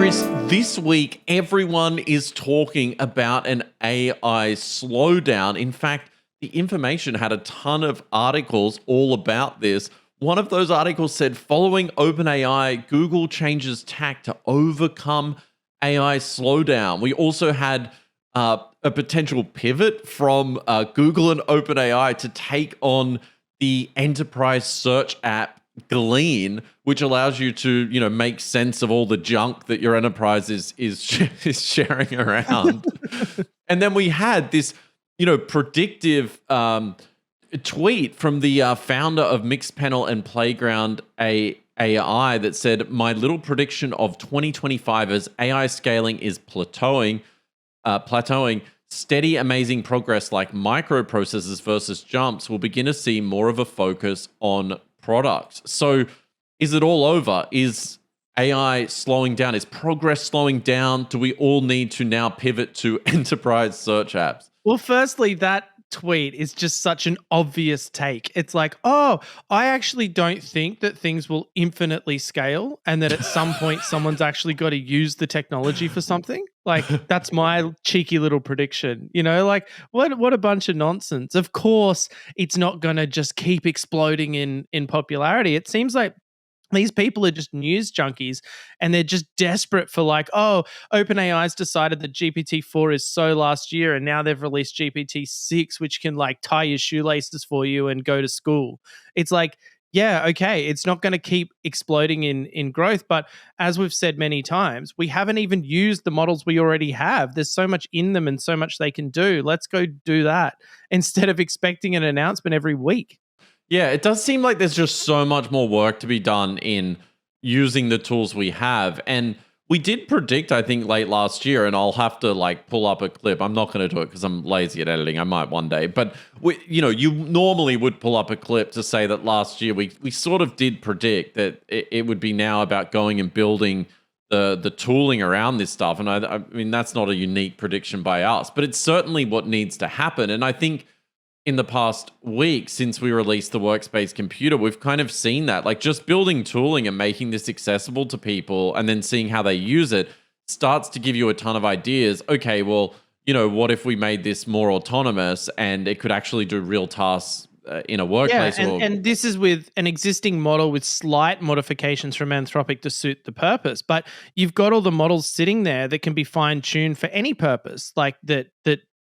Chris, this week everyone is talking about an AI slowdown. In fact, the information had a ton of articles all about this. One of those articles said, following OpenAI, Google changes tack to overcome AI slowdown. We also had a potential pivot from Google and OpenAI to take on the enterprise search app Qwen, which allows you to, make sense of all the junk that your enterprise is sharing around. And then we had this, predictive tweet from the founder of Mixpanel and Playground AI that said, "My little prediction of 2025 as AI scaling is plateauing. Steady, amazing progress like microprocessors versus jumps will begin to see more of a focus on products." So is it all over? Is AI slowing down? Is progress slowing down? Do we all need to now pivot to enterprise search apps? Well, firstly, that tweet is just such an obvious take. It's like, oh, I actually don't think that things will infinitely scale and that at some point someone's actually got to use the technology for something. Like, that's my cheeky little prediction. What a bunch of nonsense. Of course, it's not going to just keep exploding in popularity. It seems like these people are just news junkies and they're just desperate for OpenAI's decided that GPT-4 is so last year and now they've released GPT-6, which can tie your shoelaces for you and go to school. It's like, yeah, okay, it's not going to keep exploding in growth. But as we've said many times, we haven't even used the models we already have. There's so much in them and so much they can do. Let's go do that instead of expecting an announcement every week. Yeah, it does seem like there's just so much more work to be done in using the tools we have. And we did predict, I think, late last year, and I'll have to pull up a clip. I'm not going to do it because I'm lazy at editing. I might one day. But, you normally would pull up a clip to say that last year we sort of did predict that it would be now about going and building the tooling around this stuff. And I mean, that's not a unique prediction by us, but it's certainly what needs to happen. And I think in the past week since we released the Workspace Computer, we've kind of seen that, just building tooling and making this accessible to people and then seeing how they use it starts to give you a ton of ideas. Okay, well, what if we made this more autonomous and it could actually do real tasks in a workplace? Yeah, and this is with an existing model with slight modifications from Anthropic to suit the purpose. But you've got all the models sitting there that can be fine-tuned for any purpose, that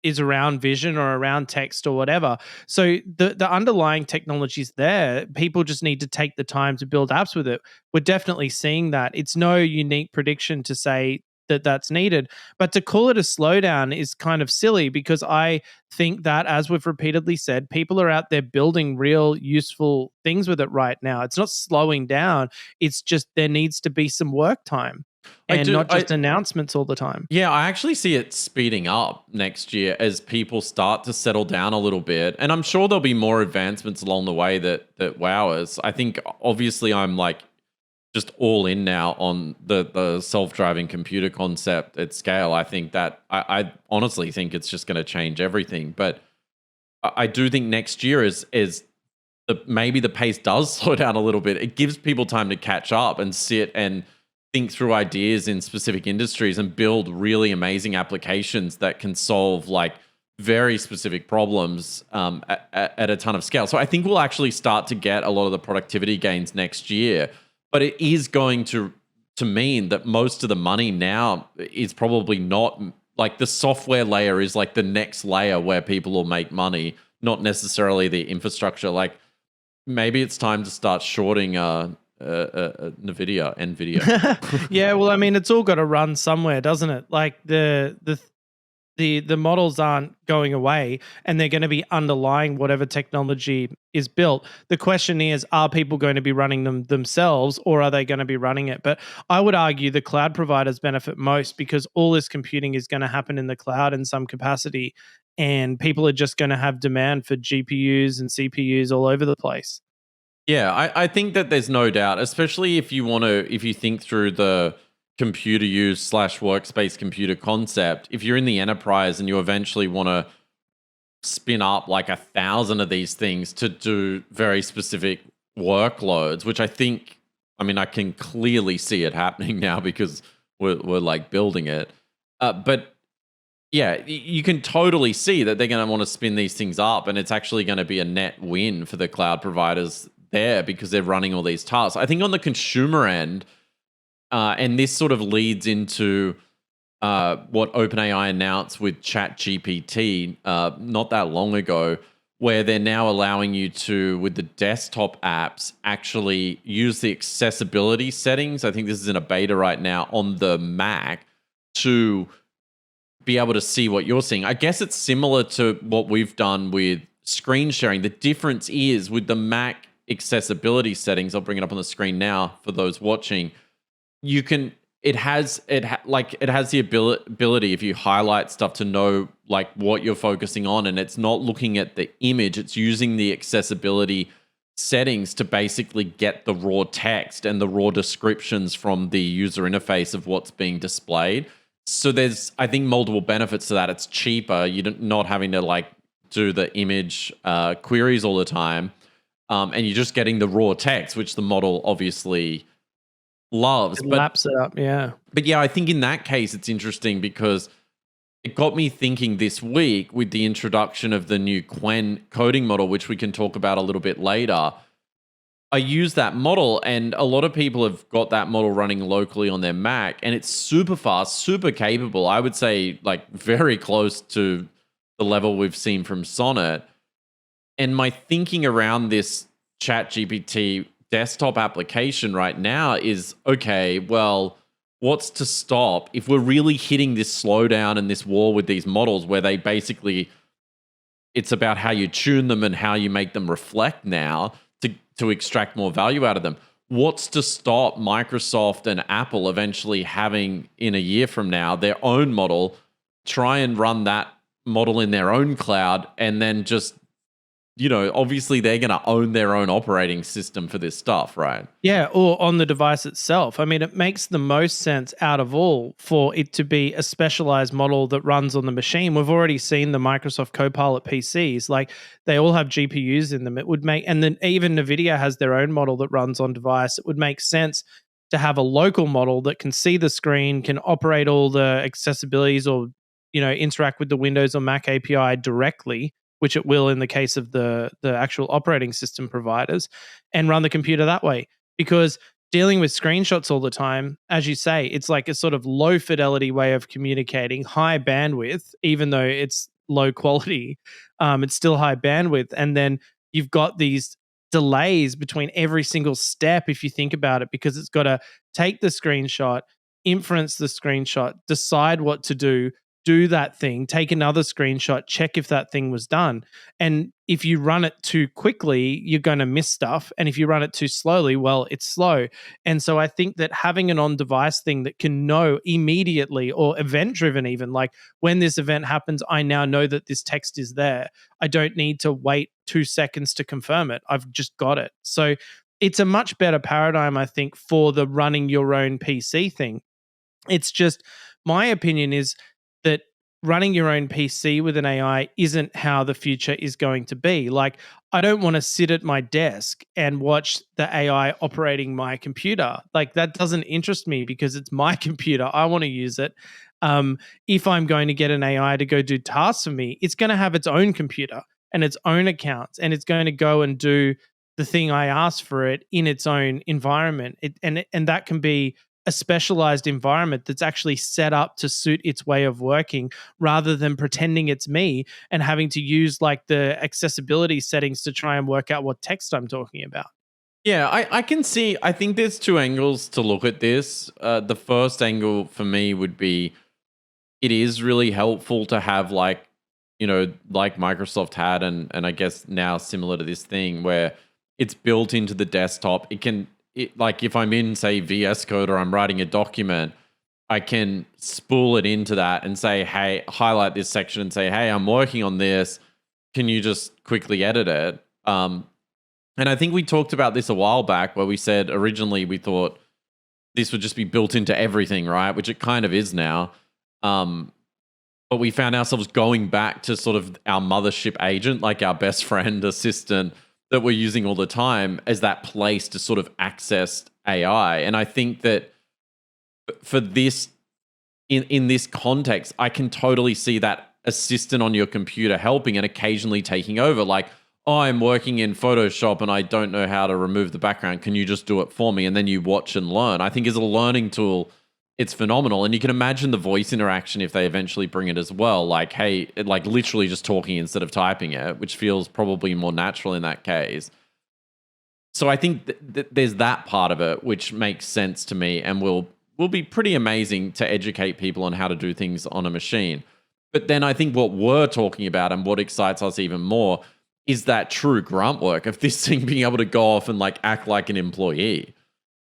is around vision or around text or whatever. So the underlying technology is there. People just need to take the time to build apps with it. We're definitely seeing that. It's no unique prediction to say that that's needed. But to call it a slowdown is kind of silly because I think that, as we've repeatedly said, people are out there building real useful things with it right now. It's not slowing down. It's just there needs to be some work time. And not just announcements all the time. Yeah, I actually see it speeding up next year as people start to settle down a little bit. And I'm sure there'll be more advancements along the way that wow us. I think obviously I'm just all in now on the self-driving computer concept at scale. I think that I honestly think it's just going to change everything. But I do think next year maybe the pace does slow down a little bit. It gives people time to catch up and sit and think through ideas in specific industries and build really amazing applications that can solve very specific problems at a ton of scale. So I think we'll actually start to get a lot of the productivity gains next year, but it is going to mean that most of the money now is probably not the software layer is the next layer where people will make money, not necessarily the infrastructure. Maybe it's time to start shorting NVIDIA. Yeah, well, I mean, it's all got to run somewhere, doesn't it? The models aren't going away and they're going to be underlying whatever technology is built. The question is, are people going to be running them themselves or are they going to be running it? But I would argue the cloud providers benefit most because all this computing is going to happen in the cloud in some capacity and people are just going to have demand for GPUs and CPUs all over the place. Yeah, I think that there's no doubt, especially if you think through the computer use / workspace computer concept, if you're in the enterprise and you eventually want to spin up 1,000 of these things to do very specific workloads, which I can clearly see it happening now because were like building it. But yeah, you can totally see that they're going to want to spin these things up, and it's actually going to be a net win for the cloud providers there because they're running all these tasks. I think on the consumer end, and this sort of leads into what OpenAI announced with ChatGPT not that long ago, where they're now allowing you to, with the desktop apps, actually use the accessibility settings. I think this is in a beta right now on the Mac to be able to see what you're seeing. I guess it's similar to what we've done with screen sharing. The difference is with the Mac accessibility settings, I'll bring it up on the screen now for those watching, you can it has the ability if you highlight stuff to know like what you're focusing on, and it's not looking at the image, it's using the accessibility settings to basically get the raw text and the raw descriptions from the user interface of what's being displayed. So there's, I think, multiple benefits to that. It's cheaper. You're not having to like do the image queries all the time, and you're just getting the raw text, which the model obviously loves. It laps it up, yeah. But yeah, I think in that case, it's interesting because it got me thinking this week with the introduction of the new Qwen coding model, which we can talk about a little bit later. I use that model, and a lot of people have got that model running locally on their Mac, and it's super fast, super capable. I would say like very close to the level we've seen from Sonnet. And my thinking around this ChatGPT desktop application right now is, okay, well, what's to stop if we're really hitting this slowdown and this wall with these models where they basically, it's about how you tune them and how you make them reflect now to extract more value out of them. What's to stop Microsoft and Apple eventually having, in a year from now, their own model, try and run that model in their own cloud, and then just, you know, obviously they're going to own their own operating system for this stuff, right? Yeah, or on the device itself. I mean, it makes the most sense out of all for it to be a specialized model that runs on the machine. We've already seen the Microsoft Copilot PCs, like they all have GPUs in them. It would make, and then even NVIDIA has their own model that runs on device. It would make sense to have a local model that can see the screen, can operate all the accessibilities or, you know, interact with the Windows or Mac API directly, which it will in the case of the actual operating system providers, and run the computer that way. Because dealing with screenshots all the time, as you say, it's like a sort of low fidelity way of communicating, high bandwidth, even though it's low quality, it's still high bandwidth. And then you've got these delays between every single step, if you think about it, because it's got to take the screenshot, inference the screenshot, decide what to do that thing, take another screenshot, check if that thing was done. And if you run it too quickly, you're going to miss stuff. And if you run it too slowly, well, it's slow. And so I think that having an on-device thing that can know immediately, or event-driven even, like when this event happens, I now know that this text is there. I don't need to wait 2 seconds to confirm it. I've just got it. So it's a much better paradigm, I think, for the running your own PC thing. It's just, my opinion is that running your own PC with an AI isn't how the future is going to be. Like, I don't want to sit at my desk and watch the AI operating my computer. Like, that doesn't interest me because it's my computer. I want to use it. If I'm going to get an AI to go do tasks for me, it's going to have its own computer and its own accounts, and it's going to go and do the thing I asked for it in its own environment. And that can be a specialized environment that's actually set up to suit its way of working, rather than pretending it's me and having to use like the accessibility settings to try and work out what text I'm talking about. Yeah, I can see, I think there's two angles to look at this. The first angle for me would be, it is really helpful to have like, you know, like Microsoft had, and I guess now similar to this thing where it's built into the desktop. Like if I'm in, say, VS Code or I'm writing a document, I can spool it into that and say, hey, highlight this section and say, hey, I'm working on this. Can you just quickly edit it? And I think we talked about this a while back where we said originally we thought this would just be built into everything, right? Which it kind of is now. But we found ourselves going back to sort of our mothership agent, like our best friend assistant, that we're using all the time as that place to sort of access AI. And I think that for this in this context, I can totally see that assistant on your computer helping and occasionally taking over. Like, oh, I'm working in Photoshop and I don't know how to remove the background. Can you just do it for me? And then you watch and learn. I think as a learning tool, it's phenomenal. And you can imagine the voice interaction if they eventually bring it as well. Like, hey, like literally just talking instead of typing it, which feels probably more natural in that case. So I think there's that part of it which makes sense to me and will be pretty amazing to educate people on how to do things on a machine. But then I think what we're talking about and what excites us even more is that true grunt work of this thing being able to go off and like act like an employee.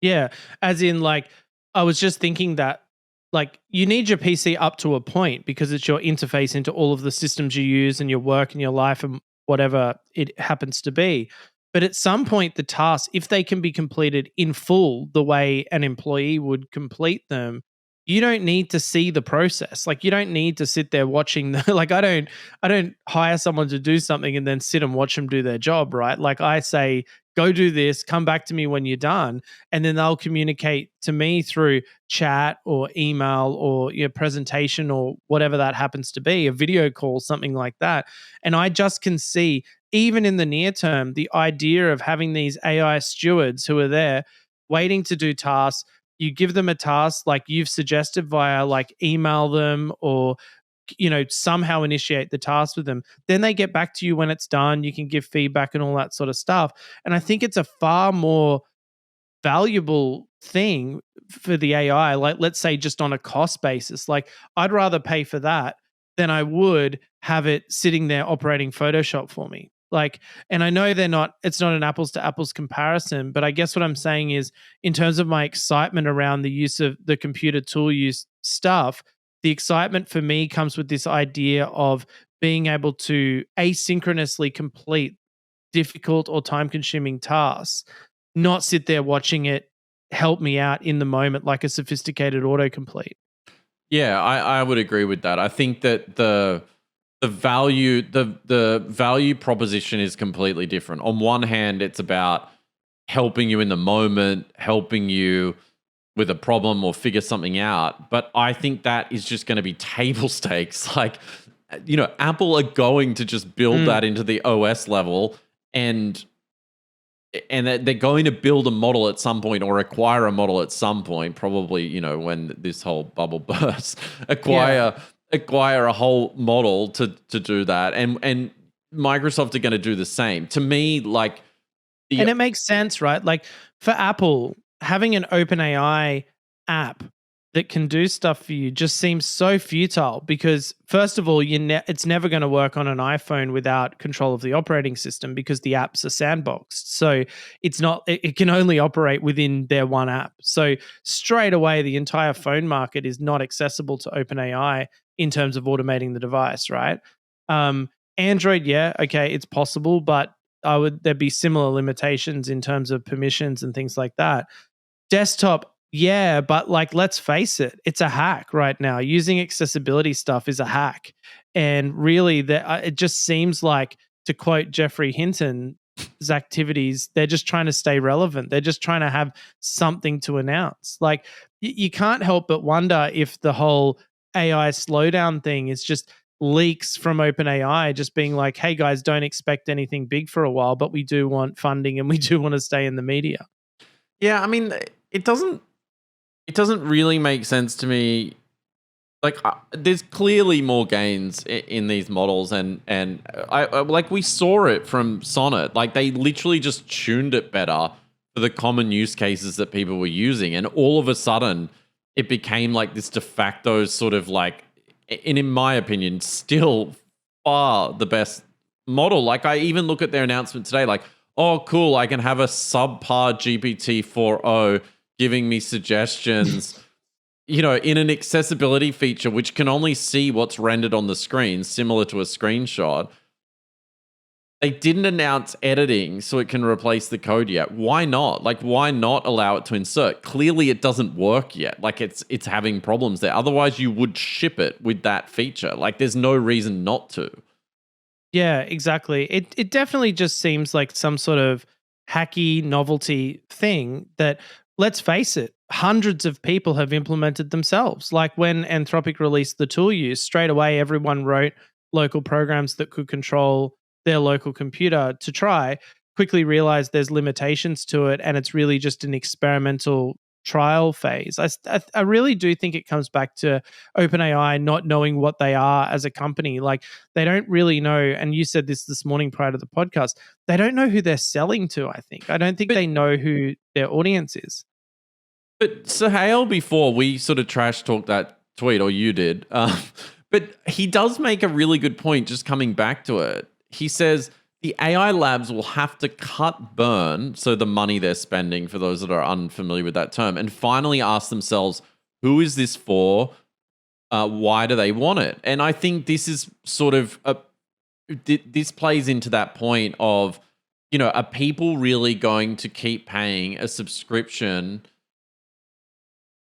Yeah, as in like I was just thinking that like you need your PC up to a point because it's your interface into all of the systems you use and your work and your life and whatever it happens to be. But at some point, the tasks, if they can be completed in full the way an employee would complete them, you don't need to see the process. Like you don't need to sit there watching the like I don't hire someone to do something and then sit and watch them do their job, right? Like I say, go do this, come back to me when you're done, and then they'll communicate to me through chat or email or your presentation or whatever that happens to be, a video call, something like that. And I just can see even in the near term, the idea of having these AI stewards who are there waiting to do tasks, you give them a task like you've suggested via like email them or somehow initiate the task with them, then they get back to you when it's done, you can give feedback and all that sort of stuff. And I think it's a far more valuable thing for the AI, like let's say just on a cost basis. Like I'd rather pay for that than I would have it sitting there operating Photoshop for me. Like, and I know it's not an apples to apples comparison, but I guess what I'm saying is in terms of my excitement around the use of the computer tool use stuff, the excitement for me comes with this idea of being able to asynchronously complete difficult or time consuming tasks, not sit there watching it help me out in the moment like a sophisticated autocomplete. Yeah, I would agree with that. I think that the value proposition is completely different. On one hand, it's about helping you in the moment, helping you with a problem or figure something out. But I think that is just going to be table stakes. Like, Apple are going to just build that into the OS level and they're going to build a model at some point or acquire a model at some point, probably, when this whole bubble bursts, acquire a whole model to do that. And Microsoft are going to do the same. To me, like... And it makes sense, right? Like for Apple, having an OpenAI app that can do stuff for you just seems so futile because first of all, it's never going to work on an iPhone without control of the operating system because the apps are sandboxed. So it can only operate within their one app. So straight away, the entire phone market is not accessible to OpenAI in terms of automating the device, right? Android, yeah, okay, it's possible, but there'd be similar limitations in terms of permissions and things like that. Desktop, yeah, but like let's face it, it's a hack right now. Using accessibility stuff is a hack. And really it just seems like, to quote Jeffrey Hinton's activities, they're just trying to stay relevant. They're just trying to have something to announce. Like you can't help but wonder if the whole AI slowdown thing is just leaks from OpenAI just being like, hey guys, don't expect anything big for a while, but we do want funding and we do want to stay in the media. Yeah, I mean, it doesn't really make sense to me. Like, there's clearly more gains in these models, and I like we saw it from Sonnet. Like, they literally just tuned it better for the common use cases that people were using, and all of a sudden, it became like this de facto sort of like, and in my opinion, still far the best model. Like, I even look at their announcement today, like, oh, cool, I can have a subpar GPT 4.0 giving me suggestions, in an accessibility feature, which can only see what's rendered on the screen, similar to a screenshot. They didn't announce editing so it can replace the code yet. Why not? Like, why not allow it to insert? Clearly, it doesn't work yet. Like, it's having problems there. Otherwise, you would ship it with that feature. Like, there's no reason not to. Yeah, exactly. It definitely just seems like some sort of hacky novelty thing that, let's face it, hundreds of people have implemented themselves. Like when Anthropic released the tool use, straight away everyone wrote local programs that could control their local computer to try, quickly realized there's limitations to it, and it's really just an experimental trial phase. I really do think it comes back to OpenAI not knowing what they are as a company. Like they don't really know, and you said this morning prior to the podcast, they don't know who they're selling to, I think. I don't think they know who their audience is. But Sahel, before we sort of trash talked that tweet, or you did, but he does make a really good point just coming back to it. He says the AI labs will have to cut burn, so the money they're spending, for those that are unfamiliar with that term, and finally ask themselves, who is this for? Why do they want it? And I think this is sort of, this plays into that point of, are people really going to keep paying a subscription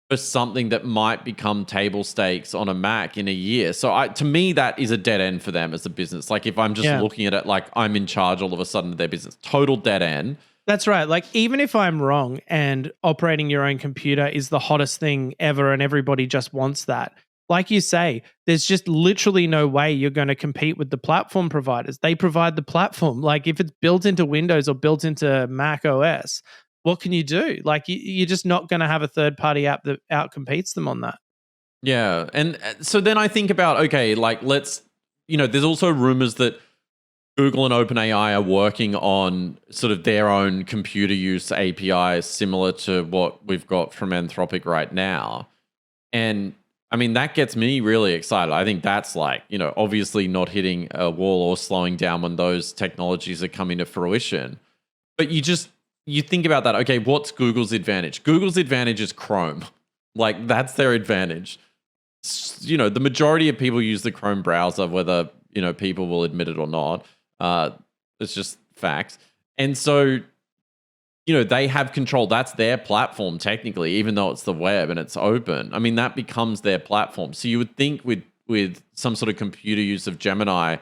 for something that might become table stakes on a Mac in a year? So to me, that is a dead end for them as a business. Like if I'm just looking at it like I'm in charge all of a sudden of their business, total dead end. That's right. Like even if I'm wrong and operating your own computer is the hottest thing ever and everybody just wants that, like you say, there's just literally no way you're going to compete with the platform providers. They provide the platform. Like if it's built into Windows or built into Mac OS, what can you do? Like you're just not going to have a third-party app that outcompetes them on that. Yeah. And so then I think about, okay, like there's also rumors that Google and OpenAI are working on sort of their own computer use APIs similar to what we've got from Anthropic right now. And I mean, that gets me really excited. I think that's like, obviously not hitting a wall or slowing down when those technologies are coming to fruition. But you think about that, okay, what's Google's advantage? Google's advantage is Chrome. Like, that's their advantage. The majority of people use the Chrome browser, whether, people will admit it or not. It's just facts. And so, they have control. That's their platform, technically, even though it's the web and it's open. I mean, that becomes their platform. So you would think with some sort of computer use of Gemini,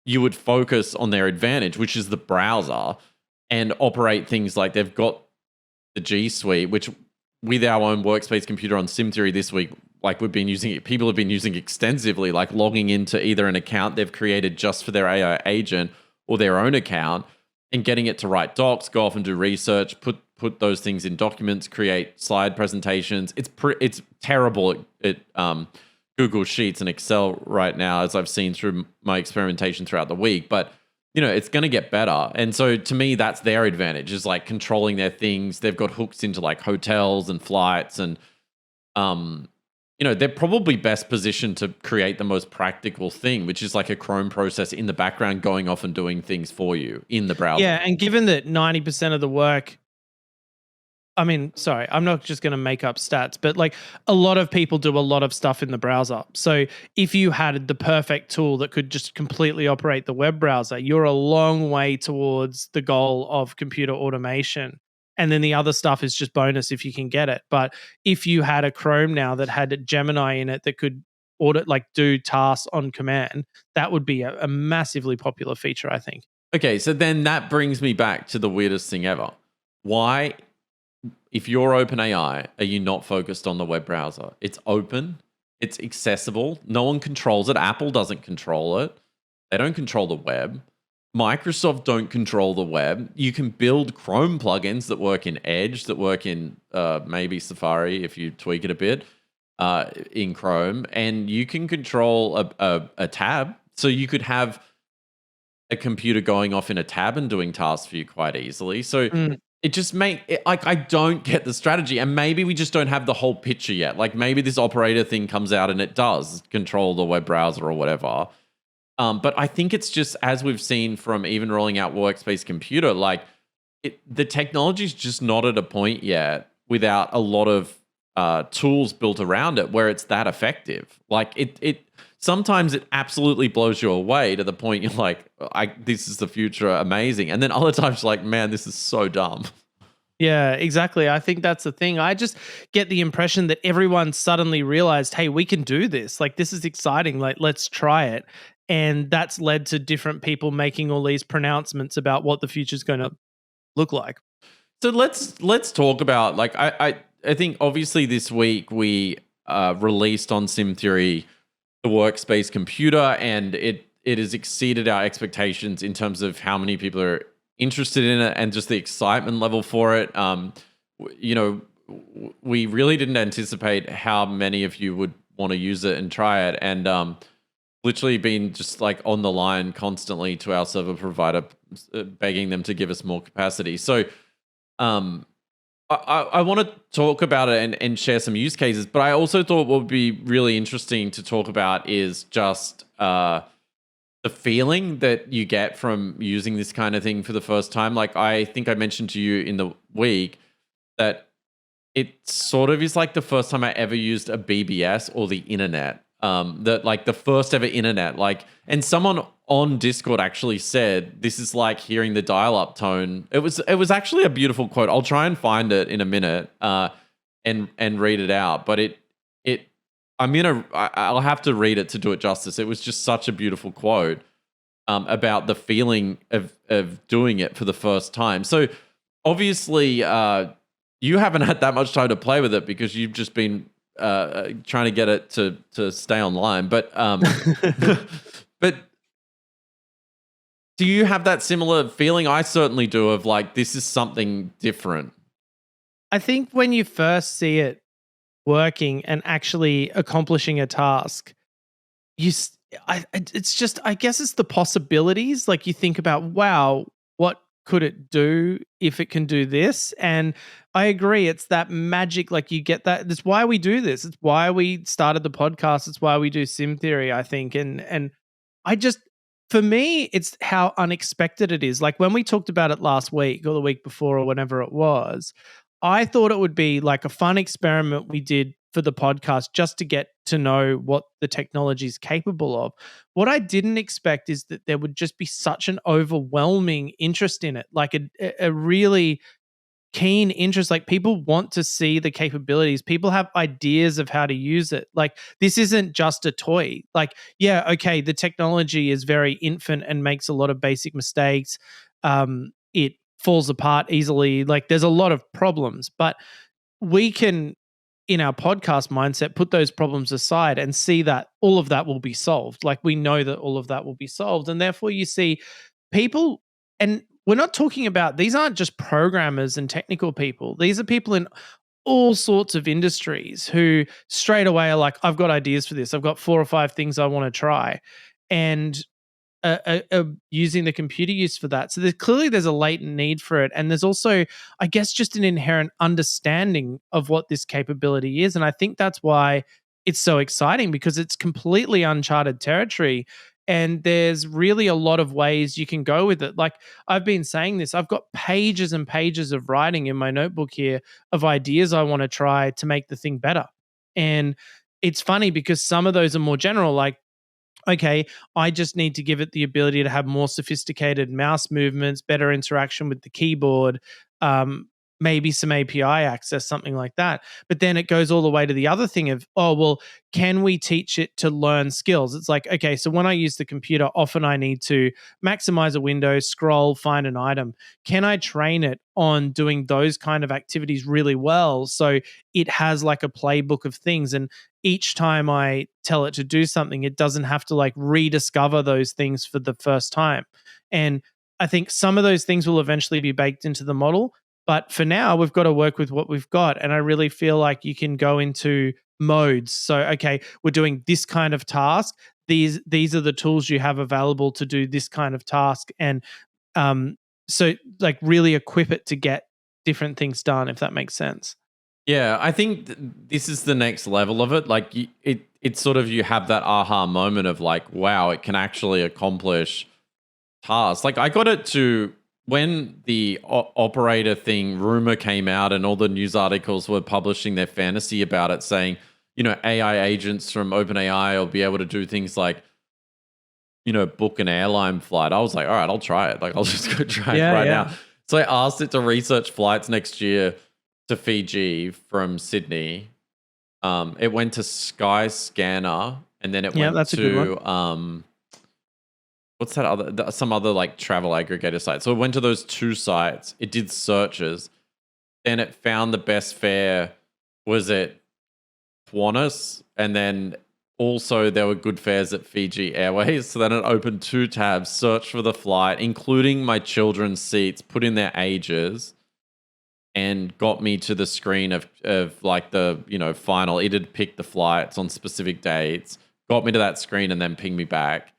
you would focus on their advantage, which is the browser, and operate things like they've got the G Suite, which with our own Workspace Computer on Sim Theory this week, like we've been using it, people have been using extensively, like logging into either an account they've created just for their AI agent or their own account and getting it to write docs, go off and do research, put those things in documents, create slide presentations. It's terrible at Google Sheets and Excel right now, as I've seen through my experimentation throughout the week. But it's going to get better. And so to me, that's their advantage, is like controlling their things. They've got hooks into like hotels and flights, and they're probably best positioned to create the most practical thing, which is like a Chrome process in the background going off and doing things for you in the browser. Yeah, and given that 90% of the work, I mean, sorry, I'm not just going to make up stats, but like a lot of people do a lot of stuff in the browser. So if you had the perfect tool that could just completely operate the web browser, you're a long way towards the goal of computer automation. And then the other stuff is just bonus if you can get it. But if you had a Chrome now that had Gemini in it that could do tasks on command, that would be a massively popular feature, I think. Okay, so then that brings me back to the weirdest thing ever. Why, if you're OpenAI, are you not focused on the web browser? It's open. It's accessible. No one controls it. Apple doesn't control it. They don't control the web. Microsoft don't control the web. You can build Chrome plugins that work in Edge, that work in maybe Safari if you tweak it a bit in Chrome, and you can control a tab. So you could have a computer going off in a tab and doing tasks for you quite easily. So it just I don't get the strategy, and maybe we just don't have the whole picture yet. Like maybe this operator thing comes out and it does control the web browser or whatever. But I think it's just, as we've seen from even rolling out Workspace Computer, like the technology's just not at a point yet without a lot of tools built around it where it's that effective. Like it sometimes it absolutely blows you away to the point you're like, this is the future, amazing. And then other times you're like, man, this is so dumb. Yeah, exactly. I think that's the thing. I just get the impression that everyone suddenly realized, hey, we can do this. Like, this is exciting. Like, let's try it. And that's led to different people making all these pronouncements about what the future is going to look like. So let's talk about, like, I think obviously this week we released on Sim Theory the Workspace Computer, and it has exceeded our expectations in terms of how many people are interested in it and just the excitement level for it. We really didn't anticipate how many of you would want to use it and try it, and literally been just like on the line constantly to our server provider, begging them to give us more capacity. So I want to talk about it and share some use cases, but I also thought what would be really interesting to talk about is just the feeling that you get from using this kind of thing for the first time. Like I think I mentioned to you in the week that it sort of is like the first time I ever used a BBS or the internet. That like the first ever internet, like, and someone on Discord actually said this is like hearing the dial-up tone. It was actually a beautiful quote. I'll try and find it in a minute and read it out. But I'll have to read it to do it justice. It was just such a beautiful quote about the feeling of doing it for the first time. So obviously you haven't had that much time to play with it because you've just been trying to get it to stay online, but but do you have that similar feeling? I certainly do, of like this is something different. I think when you first see it working and actually accomplishing a task, it's just, I guess it's the possibilities. Like you think about, wow, what could it do if it can do this? And I agree, it's that magic. Like you get that. That's why we do this. It's why we started the podcast. It's why we do Sim Theory, I think. And I just, for me, it's how unexpected it is. Like when we talked about it last week or the week before or whenever it was, I thought it would be like a fun experiment we did for the podcast just to get to know what the technology is capable of. What I didn't expect is that there would just be such an overwhelming interest in it, like a really keen interest. Like people want to see the capabilities. People have ideas of how to use it. Like this isn't just a toy. Like, yeah, okay, the technology is very infant and makes a lot of basic mistakes. It falls apart easily. Like there's a lot of problems, but we can, in our podcast mindset, put those problems aside and see that all of that will be solved. Like we know that all of that will be solved. And therefore you see people, and we're not talking about, these aren't just programmers and technical people. These are people in all sorts of industries who straight away are like, I've got ideas for this. I've got 4 or 5 things I want to try. And using the computer use for that. So there's a latent need for it. And there's also, I guess, just an inherent understanding of what this capability is. And I think that's why it's so exciting, because it's completely uncharted territory. And there's really a lot of ways you can go with it. Like I've been saying this, I've got pages and pages of writing in my notebook here of ideas I want to try to make the thing better. And it's funny because some of those are more general, like, okay, I just need to give it the ability to have more sophisticated mouse movements, better interaction with the keyboard, maybe some API access, something like that. But then it goes all the way to the other thing of, oh, well, can we teach it to learn skills? It's like, okay, so when I use the computer, often I need to maximize a window, scroll, find an item. Can I train it on doing those kind of activities really well so it has like a playbook of things? And each time I tell it to do something, it doesn't have to like rediscover those things for the first time. And I think some of those things will eventually be baked into the model. But for now, we've got to work with what we've got. And I really feel like you can go into modes. So, okay, we're doing this kind of task. These are the tools you have available to do this kind of task. And so like really equip it to get different things done, if that makes sense. Yeah, I think this is the next level of it. Like it's sort of, you have that aha moment of like, wow, it can actually accomplish tasks. Like I got it to, when the operator thing rumor came out and all the news articles were publishing their fantasy about it, saying, AI agents from OpenAI will be able to do things like, book an airline flight. I was like, all right, I'll try it. Like I'll just go try it right now. So I asked it to research flights next year to Fiji from Sydney. It went to Skyscanner, and then it went that's to what's that other, some other like travel aggregator site. So it went to those 2 sites. It did searches. Then it found the best fare was it Qantas, and then also there were good fares at Fiji Airways. So then it opened 2 tabs, searched for the flight, including my children's seats, put in their ages, and got me to the screen of like the, final. It had picked the flights on specific dates, got me to that screen, and then pinged me back.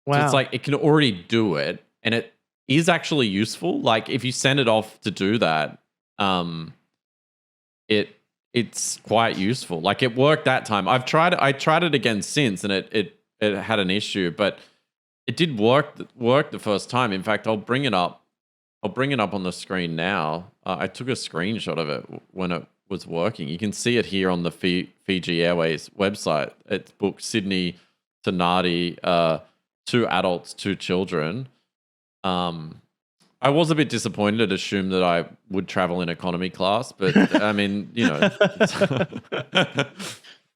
So it's Wow. like it can already do it, and it is actually useful. Like if you send it off to do that, it's quite useful. Like it worked that time. I tried it again since, and it had an issue, but it did work the first time. In fact, I'll bring it up on the screen now. I took a screenshot of it when it was working. You can see it here on the Fiji Airways website. It's booked Sydney to Nadi, 2 adults, 2 children. I was a bit disappointed, assumed that I would travel in economy class, but I mean,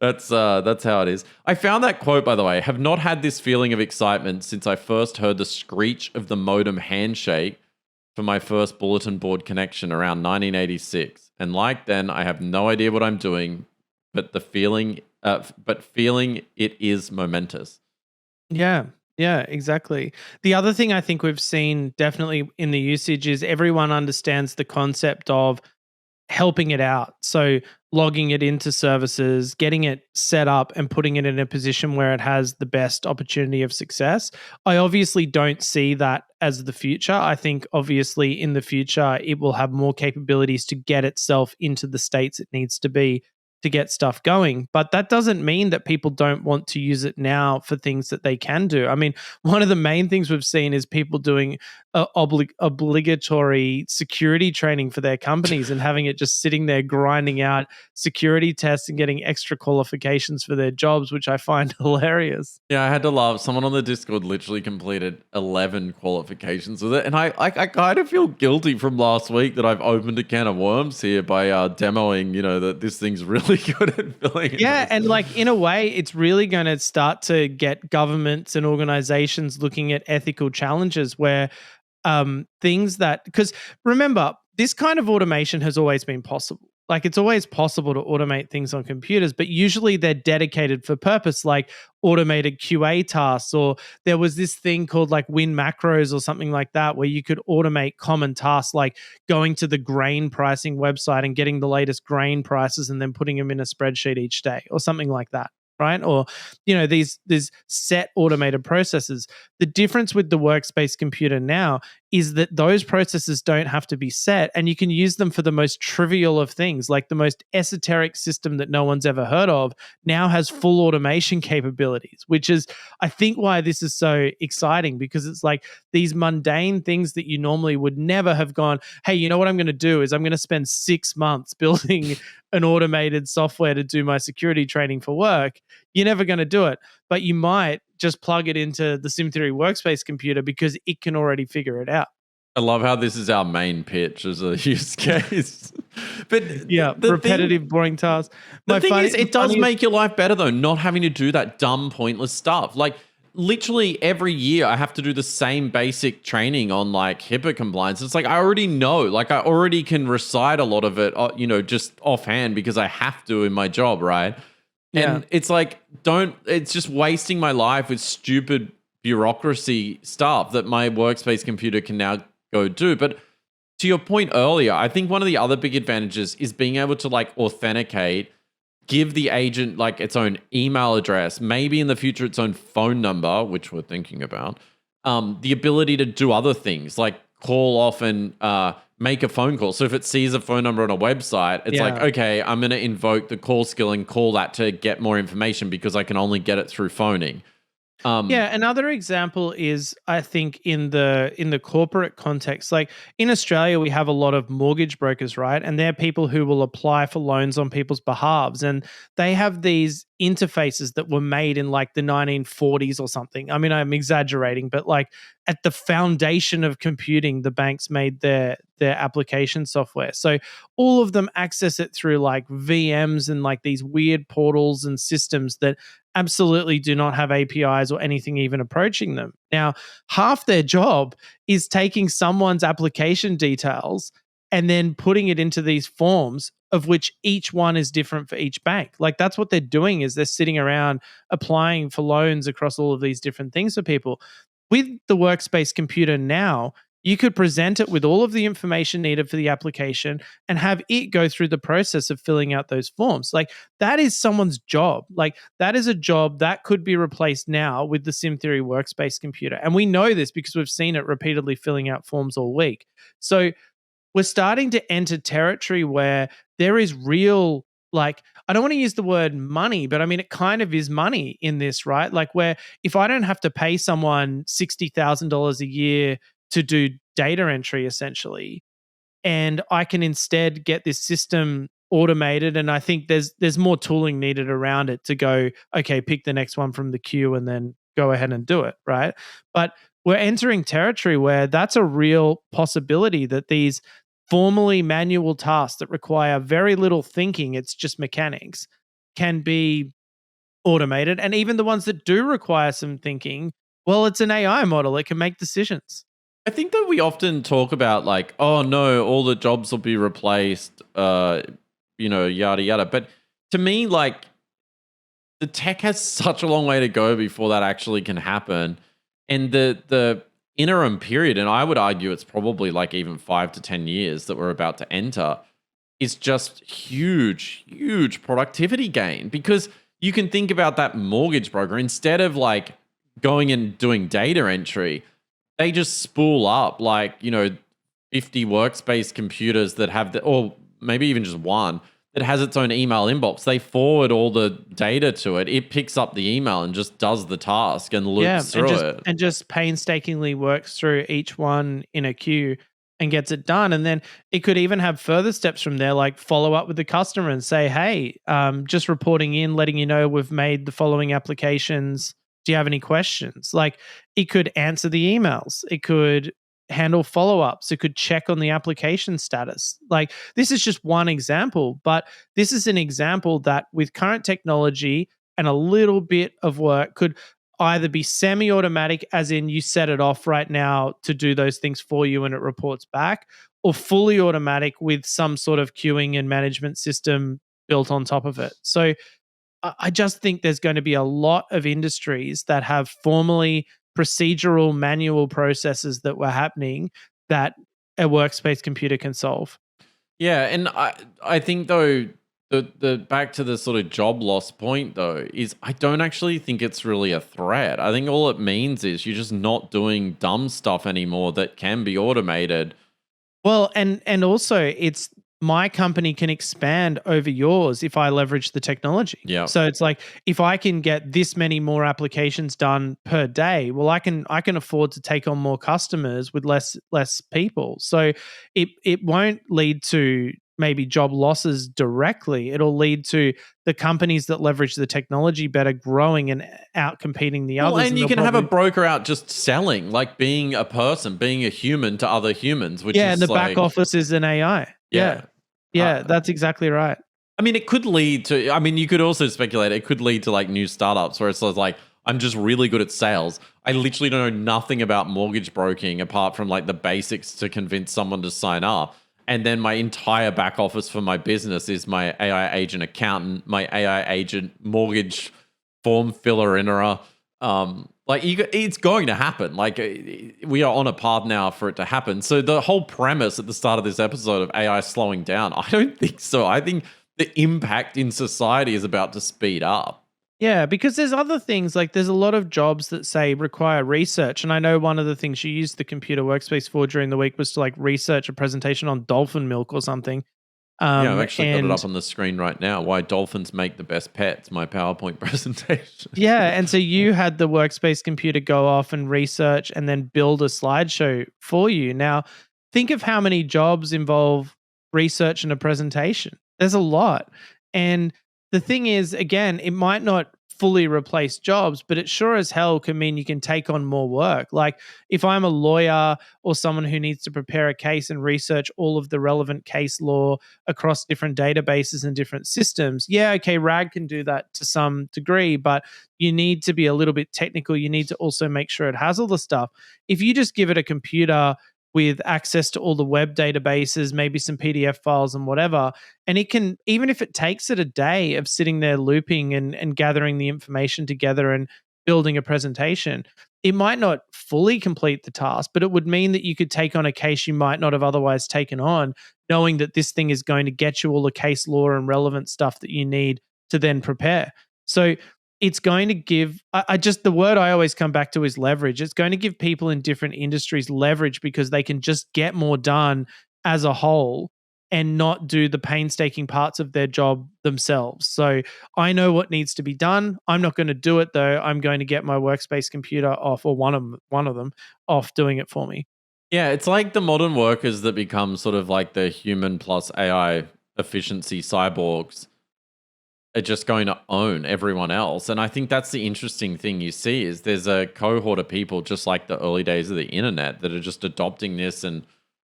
that's how it is. I found that quote, by the way, have not had this feeling of excitement since I first heard the screech of the modem handshake for my first bulletin board connection around 1986. And like then, I have no idea what I'm doing, but feeling it is momentous. Yeah. Yeah, exactly. The other thing I think we've seen definitely in the usage is everyone understands the concept of helping it out. So logging it into services, getting it set up and putting it in a position where it has the best opportunity of success. I obviously don't see that as the future. I think obviously in the future it will have more capabilities to get itself into the states it needs to be to get stuff going. But that doesn't mean that people don't want to use it now for things that they can do. I mean, one of the main things we've seen is people doing obligatory security training for their companies and having it just sitting there grinding out security tests and getting extra qualifications for their jobs, which I find hilarious. Yeah, I had to laugh. Someone on the Discord literally completed 11 qualifications with it. And I kind of feel guilty from last week that I've opened a can of worms here by demoing, that this thing's really good at filling. Yeah, and like in a way, it's really going to start to get governments and organizations looking at ethical challenges where things that, because remember, this kind of automation has always been possible. Like it's always possible to automate things on computers, but usually they're dedicated for purpose, like automated QA tasks, or there was this thing called like Win macros or something like that, where you could automate common tasks like going to the grain pricing website and getting the latest grain prices and then putting them in a spreadsheet each day or something like that. Right. Or, these set automated processes. The difference with the workspace computer now is that those processes don't have to be set and you can use them for the most trivial of things, like the most esoteric system that no one's ever heard of now has full automation capabilities, which is, I think, why this is so exciting, because it's like these mundane things that you normally would never have gone, hey, you know what I'm going to do is I'm going to spend 6 months building an automated software to do my security training for work. You're never going to do it, but you might just plug it into the SimTheory workspace computer because it can already figure it out. I love how this is our main pitch as a use case. But yeah, repetitive, boring tasks. The thing is, it does make your life better though, not having to do that dumb, pointless stuff. Like literally every year I have to do the same basic training on like HIPAA compliance. It's like I already know, like I already can recite a lot of it, just offhand because I have to in my job, right? And it's like, it's just wasting my life with stupid bureaucracy stuff that my workspace computer can now go do. But to your point earlier, I think one of the other big advantages is being able to like authenticate, give the agent like its own email address, maybe in the future its own phone number, which we're thinking about, the ability to do other things like call off and make a phone call. So if it sees a phone number on a website, it's like, okay, I'm going to invoke the call skill and call that to get more information because I can only get it through phoning. Another example is, I think, in the corporate context, like in Australia, we have a lot of mortgage brokers, right? And they're people who will apply for loans on people's behalves. And they have these interfaces that were made in like the 1940s or something. I mean, I'm exaggerating, but like at the foundation of computing, the banks made their application software. So all of them access it through like VMs and like these weird portals and systems that absolutely do not have APIs or anything even approaching them. Now, half their job is taking someone's application details and then putting it into these forms of which each one is different for each bank. Like that's what they're doing is they're sitting around applying for loans across all of these different things for people. With the Workspace Computer now, you could present it with all of the information needed for the application and have it go through the process of filling out those forms. Like that is someone's job. Like that is a job that could be replaced now with the SimTheory Workspace Computer. And we know this because we've seen it repeatedly filling out forms all week. So we're starting to enter territory where there is real, like, I don't want to use the word money, but I mean, it kind of is money in this, right? Like, where if I don't have to pay someone $60,000 a year to do data entry essentially, and I can instead get this system automated, and I think there's more tooling needed around it to go, okay, pick the next one from the queue and then go ahead and do it, right? But we're entering territory where that's a real possibility that these formerly manual tasks that require very little thinking, it's just mechanics, can be automated. And even the ones that do require some thinking, well, it's an AI model, it can make decisions. I think that we often talk about like, oh no, all the jobs will be replaced, yada yada. But to me, like the tech has such a long way to go before that actually can happen. And the interim period, and I would argue it's probably like even 5 to 10 years that we're about to enter, is just huge productivity gain. Because you can think about that mortgage broker, instead of like going and doing data entry, they just spool up like, 50 workspace computers that have or maybe even just one that has its own email inbox. They forward all the data to it. It picks up the email and just does the task and loops through it. And just painstakingly works through each one in a queue and gets it done. And then it could even have further steps from there, like follow up with the customer and say, hey, just reporting in, letting you know we've made the following applications. Do you have any questions? Like it could answer the emails. It could handle follow-ups. It could check on the application status. Like this is just one example, but this is an example that with current technology and a little bit of work could either be semi-automatic, as in you set it off right now to do those things for you and it reports back, or fully automatic with some sort of queuing and management system built on top of it. So I just think there's going to be a lot of industries that have formerly procedural manual processes that were happening that a workspace computer can solve. Yeah, and I think though the back to the sort of job loss point though is I don't actually think it's really a threat. I think all it means is you're just not doing dumb stuff anymore that can be automated. Well, and also it's my company can expand over yours if I leverage the technology. Yeah. So it's like if I can get this many more applications done per day, well, I can afford to take on more customers with less people. So it won't lead to maybe job losses directly. It'll lead to the companies that leverage the technology better growing and out competing the others. And you can have a broker out just selling, like being a person, being a human to other humans. Which is and the like, back office is an AI. Yeah, that's exactly right. I mean, it could lead to, you could also speculate, it could lead to like new startups where it's like, I'm just really good at sales. I literally don't know nothing about mortgage broking apart from like the basics to convince someone to sign up. And then my entire back office for my business is my AI agent accountant, my AI agent mortgage form filler innerer. It's going to happen. Like we are on a path now for it to happen. So the whole premise at the start of this episode of AI slowing down, I don't think so. I think the impact in society is about to speed up. Yeah, because there's other things, like there's a lot of jobs that say require research. And I know one of the things you used the computer workspace for during the week was to like research a presentation on dolphin milk or something. I've actually got it up on the screen right now. Why dolphins make the best pets, my PowerPoint presentation. Yeah, and so you had the workspace computer go off and research and then build a slideshow for you. Now, think of how many jobs involve research and a presentation. There's a lot. And the thing is, again, it might not fully replace jobs, but it sure as hell can mean you can take on more work. Like if I'm a lawyer or someone who needs to prepare a case and research all of the relevant case law across different databases and different systems, yeah, okay, RAG can do that to some degree, but you need to be a little bit technical. You need to also make sure it has all the stuff. If you just give it a computer with access to all the web databases, maybe some PDF files and whatever. And it can, even if it takes it a day of sitting there looping and gathering the information together and building a presentation, it might not fully complete the task, but it would mean that you could take on a case you might not have otherwise taken on, knowing that this thing is going to get you all the case law and relevant stuff that you need to then prepare. So it's going to give, I just, the word I always come back to is leverage. It's going to give people in different industries leverage because they can just get more done as a whole and not do the painstaking parts of their job themselves. So I know what needs to be done. I'm not going to do it though. I'm going to get my Workspace Computer off, or one of them off doing it for me. Yeah, it's like the modern workers that become sort of like the human plus AI efficiency cyborgs are just going to own everyone else. And I think that's the interesting thing you see is there's a cohort of people just like the early days of the internet that are just adopting this and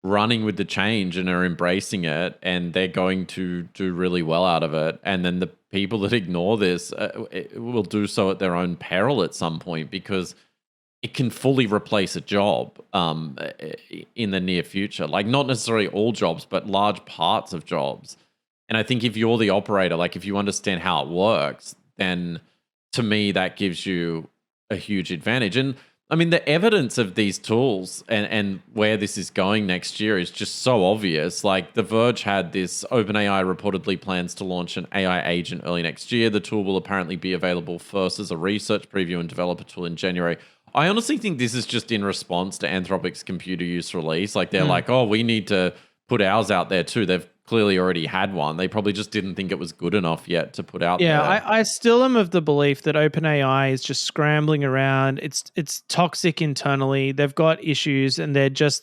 running with the change and are embracing it, and they're going to do really well out of it. And then the people that ignore this will do so at their own peril at some point, because it can fully replace a job in the near future. Like, not necessarily all jobs, but large parts of jobs. And I think if you're the operator, like if you understand how it works, then to me that gives you a huge advantage. And I mean, the evidence of these tools and where this is going next year is just so obvious. Like, The Verge had this: OpenAI reportedly plans to launch an AI agent early next year. The tool will apparently be available first as a research preview and developer tool in January. I honestly think this is just in response to Anthropic's computer use release. Like, they're like, oh, we need to put ours out there too. They've clearly already had one. They probably just didn't think it was good enough yet to put out there. Yeah, I still am of the belief that OpenAI is just scrambling around. It's toxic internally. They've got issues, and they're just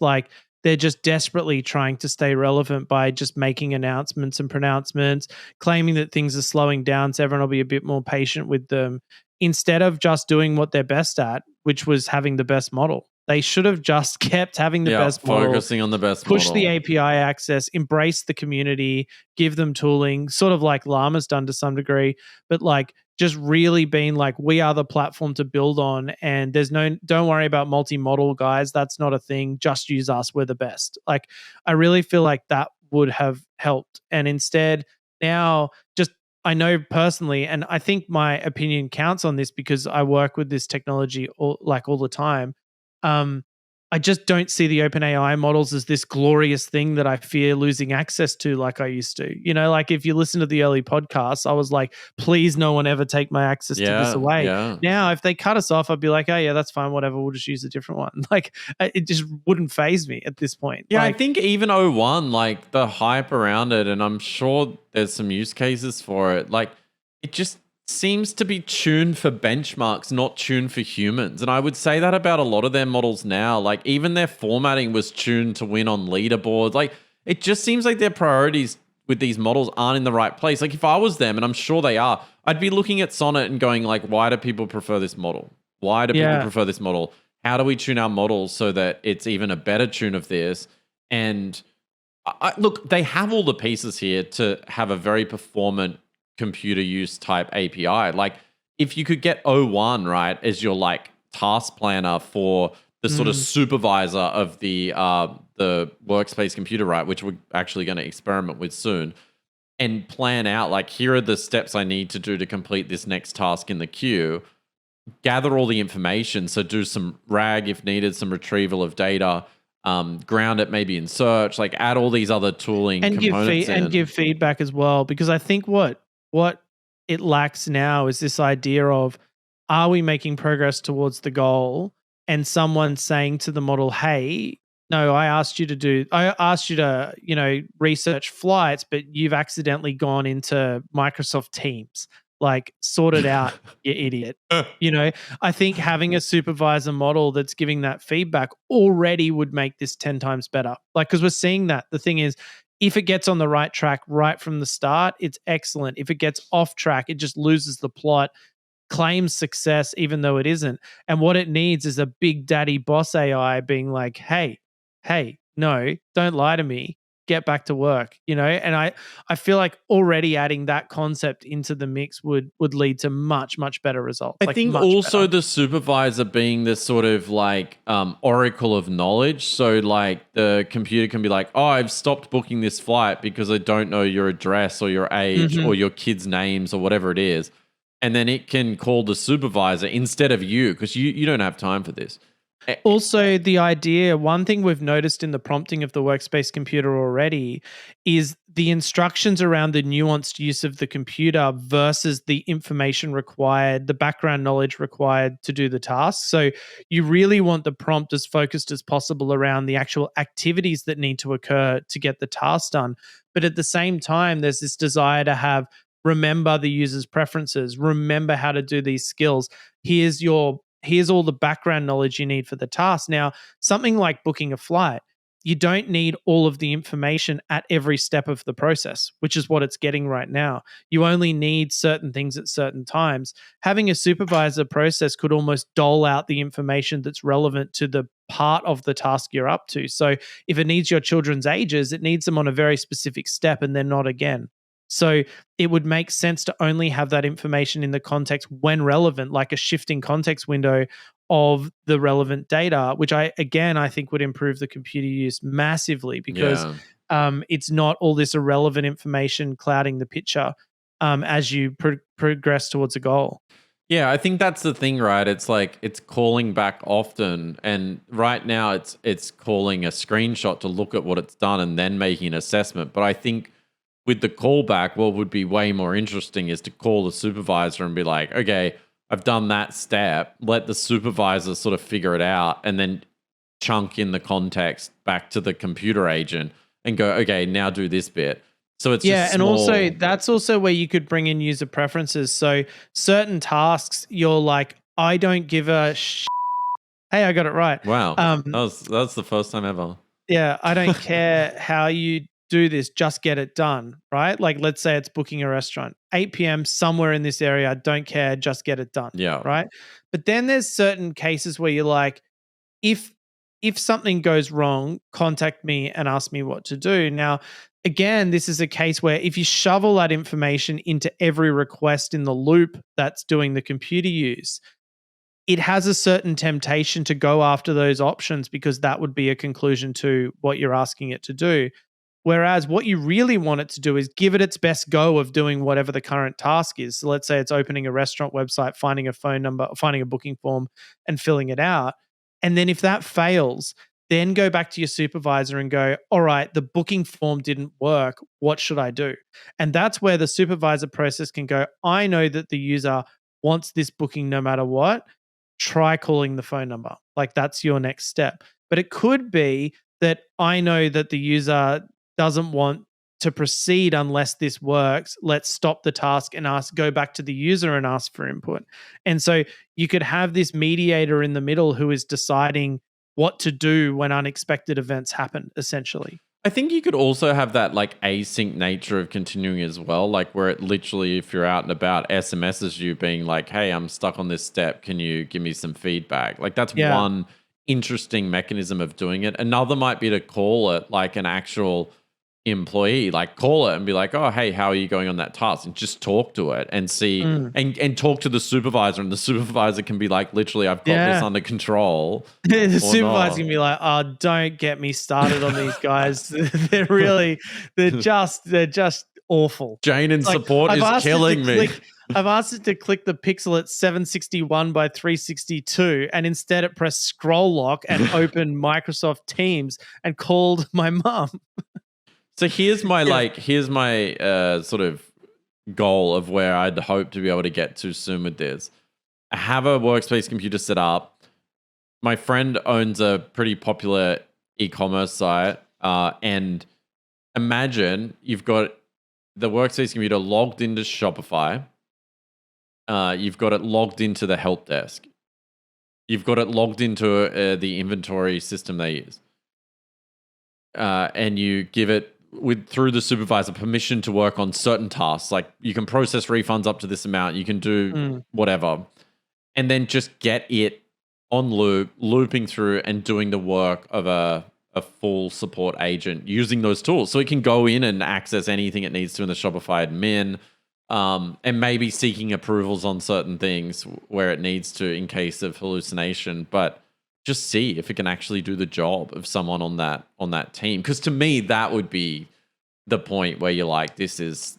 desperately trying to stay relevant by just making announcements and pronouncements, claiming that things are slowing down so everyone will be a bit more patient with them, instead of just doing what they're best at, which was having the best model. They should have just kept having the best model, focusing on the best push model. the API access, embrace the community, give them tooling, sort of like Llama's done to some degree, but like just really being like, we are the platform to build on, and don't worry about multi-model, guys. That's not a thing. Just use us. We're the best. Like, I really feel like that would have helped. And instead, now just, I know personally, and I think my opinion counts on this because I work with this technology all the time. I just don't see the OpenAI models as this glorious thing that I fear losing access to like I used to. You know, like if you listen to the early podcasts, I was like, please no one ever take my access to this away. Yeah. Now, if they cut us off, I'd be like, oh yeah, that's fine, whatever, we'll just use a different one. Like, it just wouldn't faze me at this point. Yeah, like, I think even O1, like the hype around it, and I'm sure there's some use cases for it, like it just seems to be tuned for benchmarks, not tuned for humans. And I would say that about a lot of their models now. Like, even their formatting was tuned to win on leaderboards. Like, it just seems like their priorities with these models aren't in the right place. Like, if I was them, and I'm sure they are, I'd be looking at Sonnet and going like, why do people prefer this model? Why do people prefer this model? How do we tune our models so that it's even a better tune of this? And look, they have all the pieces here to have a very performant computer use type API. Like, if you could get O1 right as your like task planner for the sort of supervisor of the Workspace Computer, right, which we're actually going to experiment with soon, and plan out like, here are the steps I need to do to complete this next task in the queue. Gather all the information, so do some RAG if needed, some retrieval of data, ground it maybe in search, like add all these other tooling and components give feedback as well. Because I think what it lacks now is this idea of, are we making progress towards the goal? And someone saying to the model, hey, no, I asked you to, research flights, but you've accidentally gone into Microsoft Teams. Like, sort it out, you idiot. I think having a supervisor model that's giving that feedback already would make this 10 times better. Like, because we're seeing that. The thing is, if it gets on the right track right from the start, it's excellent. If it gets off track, it just loses the plot, claims success even though it isn't. And what it needs is a big daddy boss AI being like, hey, no, don't lie to me. get back to work, and I feel like already adding that concept into the mix would lead to much, much better results. I like think much also better. the supervisor being this sort of like oracle of knowledge. So like the computer can be like, oh, I've stopped booking this flight because I don't know your address or your age Mhm. or your kids' names or whatever it is. And then it can call the supervisor instead of you because you don't have time for this. Eh, Also, the idea, one thing we've noticed in the prompting of the Workspace Computer already is the instructions around the nuanced use of the computer versus the information required, the background knowledge required to do the task. So, you really want the prompt as focused as possible around the actual activities that need to occur to get the task done. But at the same time, there's this desire to have remember the user's preferences, remember how to do these skills. Here's all the background knowledge you need for the task. Now, something like booking a flight, you don't need all of the information at every step of the process, which is what it's getting right now. You only need certain things at certain times. Having a supervisor process could almost dole out the information that's relevant to the part of the task you're up to. So if it needs your children's ages, it needs them on a very specific step and then not again. So it would make sense to only have that information in the context when relevant, like a shifting context window of the relevant data, which I think would improve the computer use massively because yeah. it's not all this irrelevant information clouding the picture as you progress towards a goal. Yeah, I think that's the thing, right? It's like it's calling back often, and right now it's calling a screenshot to look at what it's done and then making an assessment. But I think with the callback, what would be way more interesting is to call the supervisor and be like, okay, I've done that step. Let the supervisor sort of figure it out, and then chunk in the context back to the computer agent and go, okay, now do this bit. So it's Yeah, just and small. also that's also where you could bring in user preferences. So certain tasks, you're like, I don't give a hey, I got it right. Wow, Um, that's the first time ever. yeah, I don't care how you do this, just get it done, right? Like let's say it's booking a restaurant, 8 p.m. somewhere in this area, I don't care, just get it done, Yeah. right? But then there's certain cases where you're like, if if something goes wrong, contact me and ask me what to do. Now, again, this is a case where if you shovel that information into every request in the loop that's doing the computer use, it has a certain temptation to go after those options because that would be a conclusion to what you're asking it to do. Whereas what you really want it to do is give it its best go of doing whatever the current task is. So let's say it's opening a restaurant website, finding a phone number, finding a booking form, and filling it out. And then if that fails, then go back to your supervisor and go, all right, the booking form didn't work. What should I do? And that's where the supervisor process can go, I know that the user wants this booking no matter what. Try calling the phone number. Like that's your next step. But it could be that I know that the user doesn't want to proceed unless this works. Let's stop the task and go back to the user and ask for input. And so you could have this mediator in the middle who is deciding what to do when unexpected events happen, essentially. I think you could also have that like async nature of continuing as well, like where it literally, if you're out and about, SMSs you being like, hey, I'm stuck on this step. Can you give me some feedback? Like that's Yeah. one interesting mechanism of doing it. Another might be to call it like an actual employee, like call it and be like, oh, hey, how are you going on that task? And just talk to it and see and talk to the supervisor. And the supervisor can be like, literally, I've got this under control. The or supervisor not. can be like, "Oh, don't get me started on these guys. they're just awful." Jane in Like, support I've is asked it to killing me. I've asked it to click the pixel at 761 by 362, and instead it pressed scroll lock and opened Microsoft Teams and called my mum. So here's my sort of goal of where I'd hope to be able to get to soon with this. I have a workspace computer set up. My friend owns a pretty popular e-commerce site, and imagine you've got the workspace computer logged into Shopify. You've got it logged into the help desk. You've got it logged into the inventory system they use. And you give it through the supervisor permission to work on certain tasks. Like you can process refunds up to this amount. You can do whatever. And then just get it on looping through and doing the work of a a full support agent using those tools. So it can go in and access anything it needs to in the Shopify admin, and maybe seeking approvals on certain things where it needs to in case of hallucination. But just see if it can actually do the job of someone on that team. Because to me, that would be the point where you're like, this is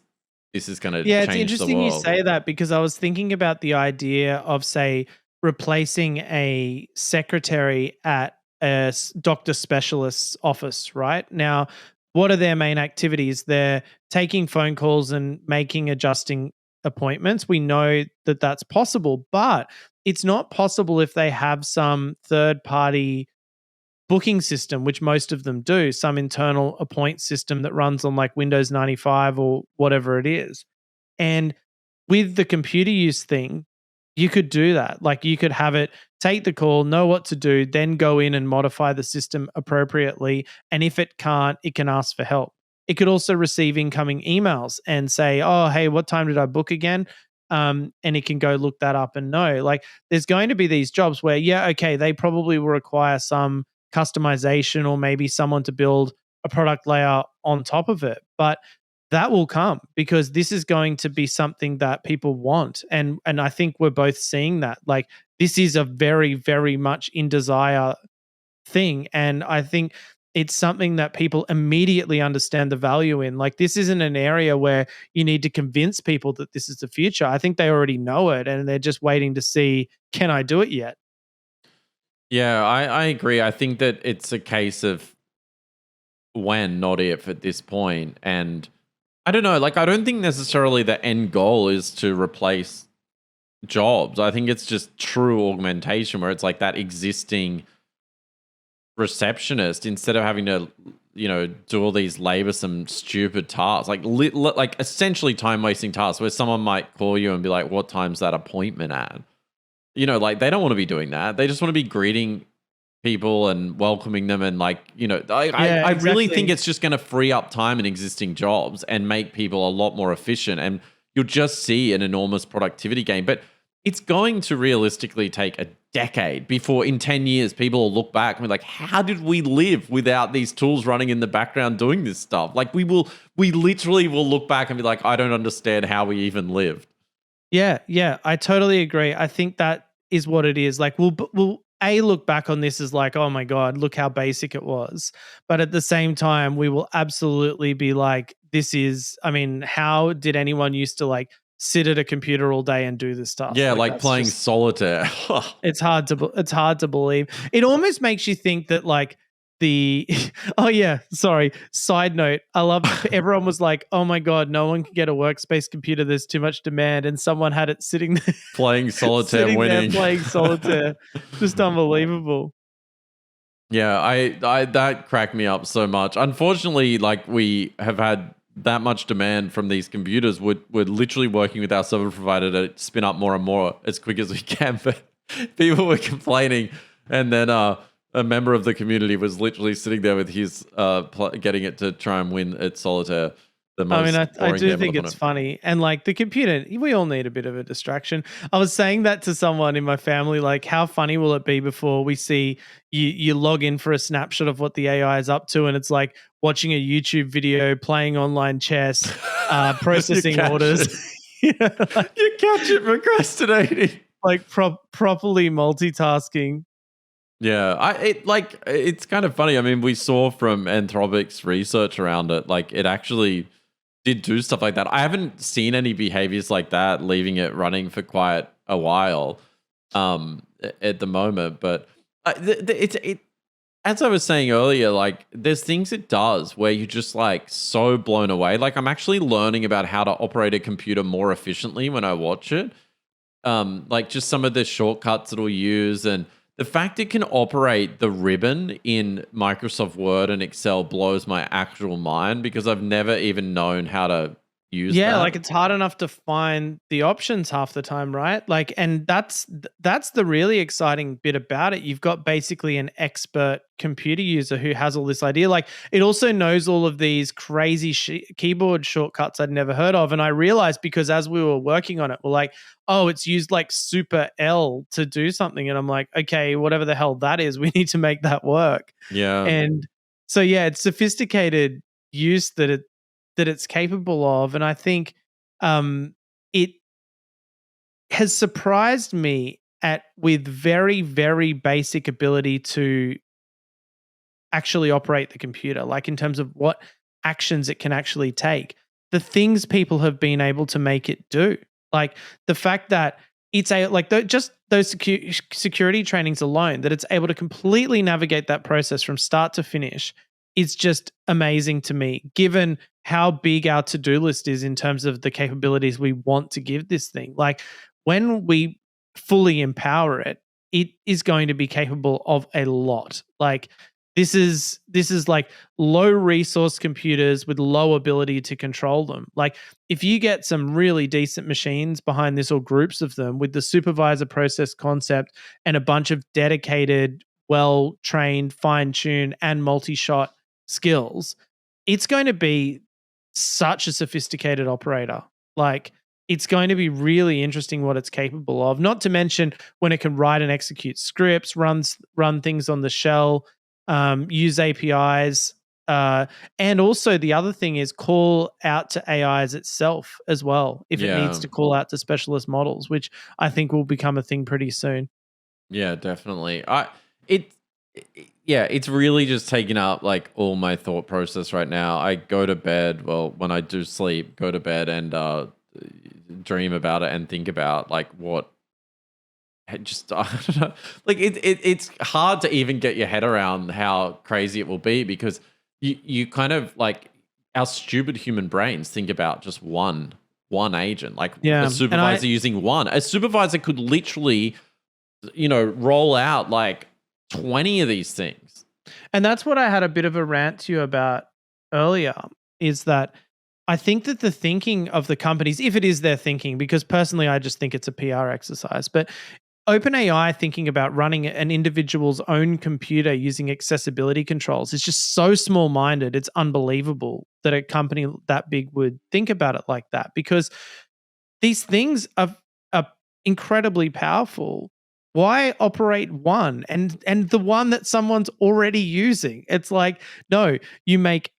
going to Yeah, it's change the interesting you world. say that because I was thinking about the idea of, say, replacing a secretary at a doctor specialist's office, right? Now, what are their main activities? They're taking phone calls and adjusting appointments. We know that that's possible, but it's not possible if they have some third party booking system, which most of them do, some internal appoint system that runs on like Windows 95 or whatever it is. And with the computer use thing, you could do that. Like you could have it take the call, know what to do, then go in and modify the system appropriately. And if it can't, it can ask for help. It could also receive incoming emails and say, oh, hey, what time did I book again? And it can go look that up and know. Like there's going to be these jobs where, yeah, okay, they probably will require some customization or maybe someone to build a product layout on top of it. But that will come because this is going to be something that people want. And I think we're both seeing that. Like this is a very, very much in desire thing. And I think it's something that people immediately understand the value in. Like this isn't an area where you need to convince people that this is the future. I think they already know it and they're just waiting to see, can I do it yet? Yeah, I agree. I think that it's a case of when, not if, at this point. And I don't know, like I don't think necessarily the end goal is to replace jobs. I think it's just true augmentation where it's like that existing receptionist, instead of having to, do all these laborsome, stupid tasks, like essentially time wasting tasks where someone might call you and be like, what time's that appointment at? Like they don't want to be doing that. They just want to be greeting people and welcoming them. And I really think it's just going to free up time in existing jobs and make people a lot more efficient. And you'll just see an enormous productivity gain. But it's going to realistically take a decade before in 10 years, people will look back and be like, how did we live without these tools running in the background doing this stuff? Like we literally will look back and be like, I don't understand how we even lived. Yeah, I totally agree. I think that is what it is. Like we'll look back on this as like, oh my God, look how basic it was. But at the same time, we will absolutely be like, how did anyone used to like sit at a computer all day and do this stuff? Yeah, like playing solitaire. It's hard to believe. It almost makes you think that like oh yeah, sorry. Side note, I love everyone was like, oh my God, no one can get a Workspace computer. There's too much demand. And someone had it sitting there playing solitaire, winning. Playing solitaire. Just unbelievable. Yeah, I that cracked me up so much. Unfortunately, like we have had that much demand from these computers. We're literally working with our server provider to spin up more and more as quick as we can. But people were complaining, and then a member of the community was literally sitting there with his getting it to try and win at solitaire. I do think it's funny. And like the computer, we all need a bit of a distraction. I was saying that to someone in my family, like how funny will it be before we see you log in for a snapshot of what the AI is up to, and it's like watching a YouTube video, playing online chess, processing orders. You catch it procrastinating. Like properly multitasking. Yeah, it's kind of funny. I mean, we saw from Anthropic's research around it, like it actually did do stuff like that. I haven't seen any behaviors like that, leaving it running for quite a while at the moment. But as I was saying earlier, like there's things it does where you're just like so blown away. Like I'm actually learning about how to operate a computer more efficiently when I watch it. Like just some of the shortcuts it'll use, and the fact it can operate the ribbon in Microsoft Word and Excel blows my actual mind because I've never even known how to use that. Yeah, like it's hard enough to find the options half the time, right? Like, and that's the really exciting bit about it. You've got basically an expert computer user who has all this idea. Like it also knows all of these crazy keyboard shortcuts I'd never heard of. And I realized because as we were working on it, we're like, oh, it's used like Super L to do something. And I'm like, okay, whatever the hell that is, we need to make that work. Yeah. And So yeah, it's sophisticated use that it's capable of, and I think it has surprised me at with very very basic ability to actually operate the computer, like in terms of what actions it can actually take. The things people have been able to make it do, like the fact that it's a like just those security trainings alone, that it's able to completely navigate that process from start to finish, is just amazing to me. Given how big our to-do list is in terms of the capabilities we want to give this thing, like when we fully empower it, it is going to be capable of a lot. Like this is like low resource computers with low ability to control them. Like if you get some really decent machines behind this, or groups of them, with the supervisor process concept and a bunch of dedicated, well trained, fine tuned and multi-shot skills, it's going to be such a sophisticated operator. Like it's going to be really interesting what it's capable of. Not to mention when it can write and execute scripts, run things on the shell, use APIs, and also the other thing is call out to AIs itself as well if it needs Yeah. to call out to specialist models, which I think will become a thing pretty soon. Yeah, definitely. It yeah, it's really just taking up like all my thought process right now. I go to bed, well, when I do sleep, go to bed and dream about it and think about like what just I don't know. Like it's hard to even get your head around how crazy it will be, because you kind of like, our stupid human brains think about just one agent, like Yeah, a and I supervisor using one. A supervisor could literally, roll out like 20 of these things. and that's what I had a bit of a rant to you about earlier, is that I think that the thinking of the companies, if it is their thinking, because personally I just think it's a PR exercise, but OpenAI thinking about running an individual's own computer using accessibility controls is just so small minded. It's unbelievable that a company that big would think about it like that, because these things are incredibly powerful. Why operate one and the one that someone's already using? It's like, no, you make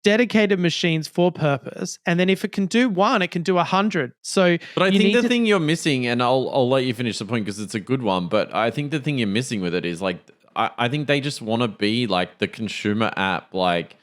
dedicated machines for purpose, and then if it can do one, it can do 100. So But I you think need the to. thing you're missing, and I'll let you finish the point because it's a good one. But I think the thing you're missing with it is like, I think they just want to be like the consumer app, like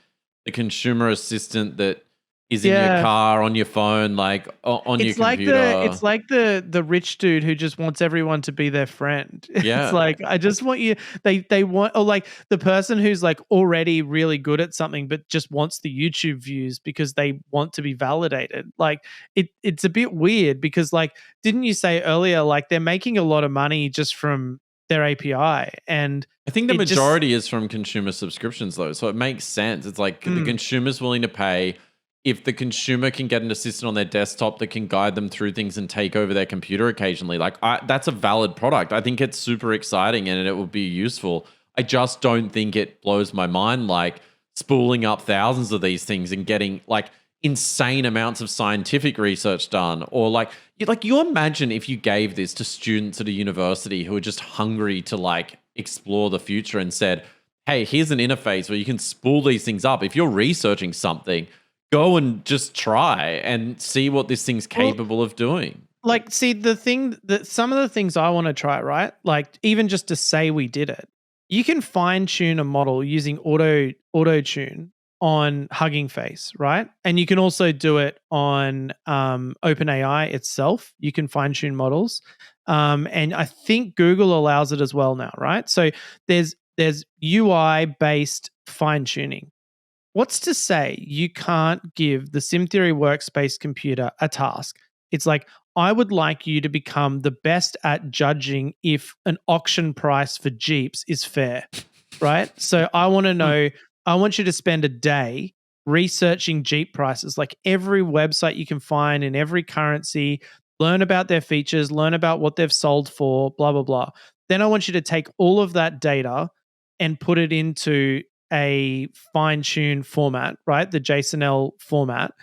the consumer assistant that is in your Yeah, car, on your phone, like on your it's like the computer. it's like the rich dude who just wants everyone to be their friend. It's Yeah. like, I just want you. They want, or like the person who's like already really good at something but just wants the YouTube views because they want to be validated. Like it's a bit weird because, like, didn't you say earlier, like they're making a lot of money just from their API, and I think the it just majority is from consumer subscriptions, though. So it makes sense. It's like the mm, consumer's willing to pay. If the consumer can get an assistant on their desktop that can guide them through things and take over their computer occasionally, like that's a valid product. I think it's super exciting and it would be useful. I just don't think it blows my mind like spooling up thousands of these things and getting like insane amounts of scientific research done, or like you imagine if you gave this to students at a university who are just hungry to like explore the future and said, hey, here's an interface where you can spool these things up. If you're researching something, go and just try and see what this thing's well, capable of doing. like, see, the thing that some of the things I want to try, right? Like, even just to say we did it, you can fine tune a model using auto tune on Hugging Face, right? And you can also do it on OpenAI itself. You can fine tune models, and I think Google allows it as well now, right? So there's UI based fine tuning. What's to say you can't give the Sim Theory Workspace Computer a task? It's like, I would like you to become the best at judging if an auction price for Jeeps is fair, right? So I want to Hmm. know, I want you to spend a day researching Jeep prices, like every website you can find in every currency, learn about their features, learn about what they've sold for, blah, blah, blah. Then I want you to take all of that data and put it into a fine-tuned format, right? The JSON-L format.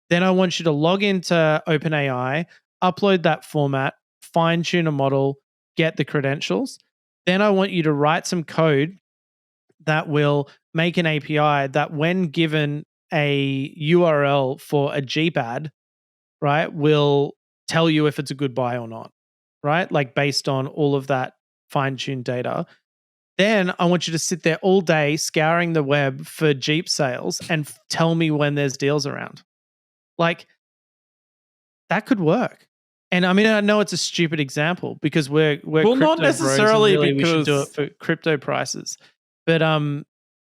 Then I want you to log into OpenAI, upload that format, fine-tune a model, get the credentials. Then I want you to write some code that will make an API that when given a URL for a Jeep ad, right, will tell you if it's a good buy or not, right? Like based on all of that fine-tuned data. Then I want you to sit there all day scouring the web for Jeep sales and tell me when there's deals around. Like, that could work. And I mean, I know it's a stupid example because we're well, not crypto bros and necessarily really we should do it because for crypto prices. But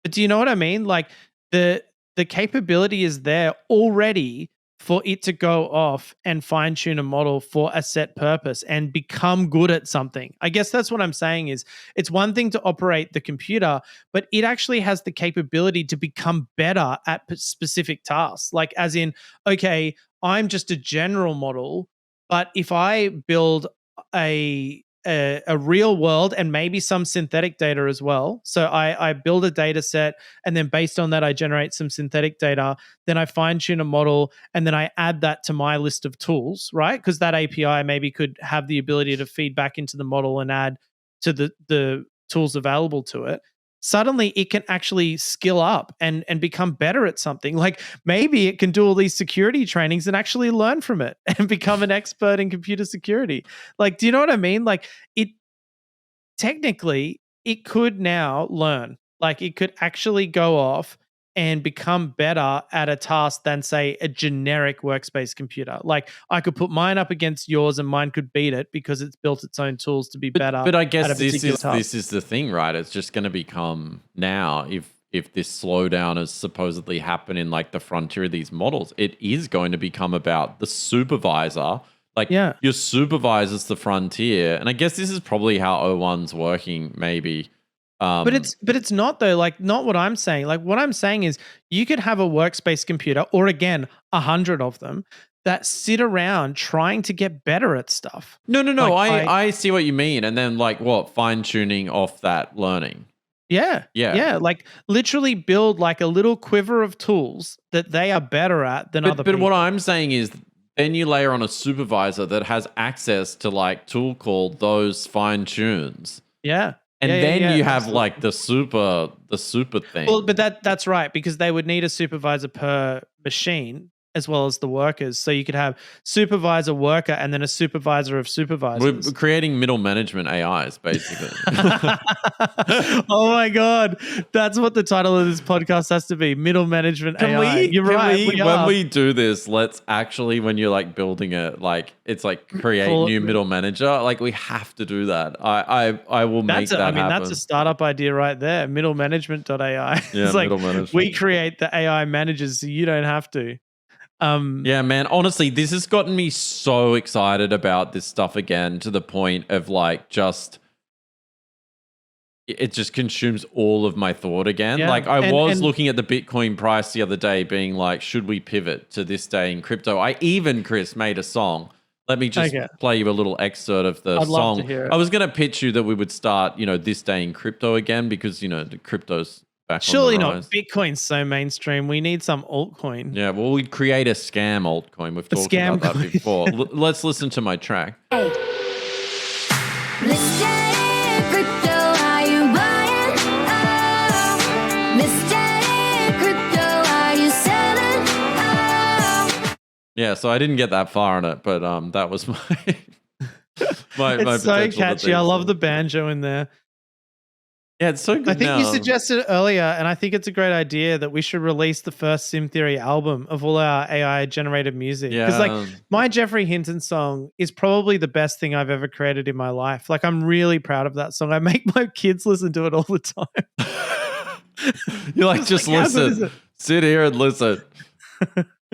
do you know what I mean? Like the capability is there already for it to go off and fine tune a model for a set purpose and become good at something. I guess that's what I'm saying is it's one thing to operate the computer, but it actually has the capability to become better at specific tasks. Like as in, okay, I'm just a general model, but if I build a real world and maybe some synthetic data as well. So I build a data set and then based on that, I generate some synthetic data. Then I fine tune a model and then I add that to my list of tools, right? Because that API maybe could have the ability to feed back into the model and add to the tools available to it. Suddenly it can actually skill up and become better at something. Like maybe it can do all these security trainings and actually learn from it and become an expert in computer security. Like, do you know what I mean? Like it technically it could now learn. Like it could actually go off and become better at a task than say a generic workspace computer. Like I could put mine up against yours and mine could beat it because it's built its own tools to be better. But I guess this is the thing, right? It's just going to become now if this slowdown has supposedly happened in like the frontier of these models, it is going to become about the supervisor. Like your supervisor's the frontier. And I guess this is probably how O1's working maybe. But it's not though, like not what I'm saying. Like what I'm saying is you could have a workspace computer or again 100 of them that sit around trying to get better at stuff. No. Like, I see what you mean. And then like what? Fine tuning off that learning. Yeah. Like literally build like a little quiver of tools that they are better at than other people. But what I'm saying is then you layer on a supervisor that has access to like tool called those fine tunes. Yeah. And then you have like the super thing. Well, but that's right because they would need a supervisor per machine as well as the workers. So you could have supervisor, worker, and then a supervisor of supervisors. We're creating middle management AIs, basically. Oh my God. That's what the title of this podcast has to be. Middle management AI. You're right. When we do this, let's actually, when you're like building it, like it's like create new middle manager. Like we have to do that. I will make that happen. That's a startup idea right there. Middlemanagement.ai. Yeah, it's like middle management. we create the AI managers so you don't have to. Yeah, man. Honestly, this has gotten me so excited about this stuff again to the point of like it just consumes all of my thought again. Yeah. Like I was looking at the Bitcoin price the other day being like, should we pivot to this day in crypto? I even, Chris, made a song. Let me just play you a little excerpt of the song. Love to hear it. I was going to pitch you that we would start, this day in crypto again because, the crypto's back surely on the not. rise. Bitcoin's so mainstream. We need some altcoin. Yeah, well, we'd create a scam altcoin. We've talked about that before. Let's listen to my track. Hey. Mr. Crypto, are you buying? Oh. Mr. Crypto, are you selling? Oh. Yeah, so I didn't get that far on it, but that was my it's so catchy. I love the banjo in there. Yeah, it's so good. I think you suggested earlier, and I think it's a great idea that we should release the first Sim Theory album of all our AI generated music. Because like my Jeffrey Hinton song is probably the best thing I've ever created in my life. Like I'm really proud of that song. I make my kids listen to it all the time. You're like, just listen. Sit here and listen.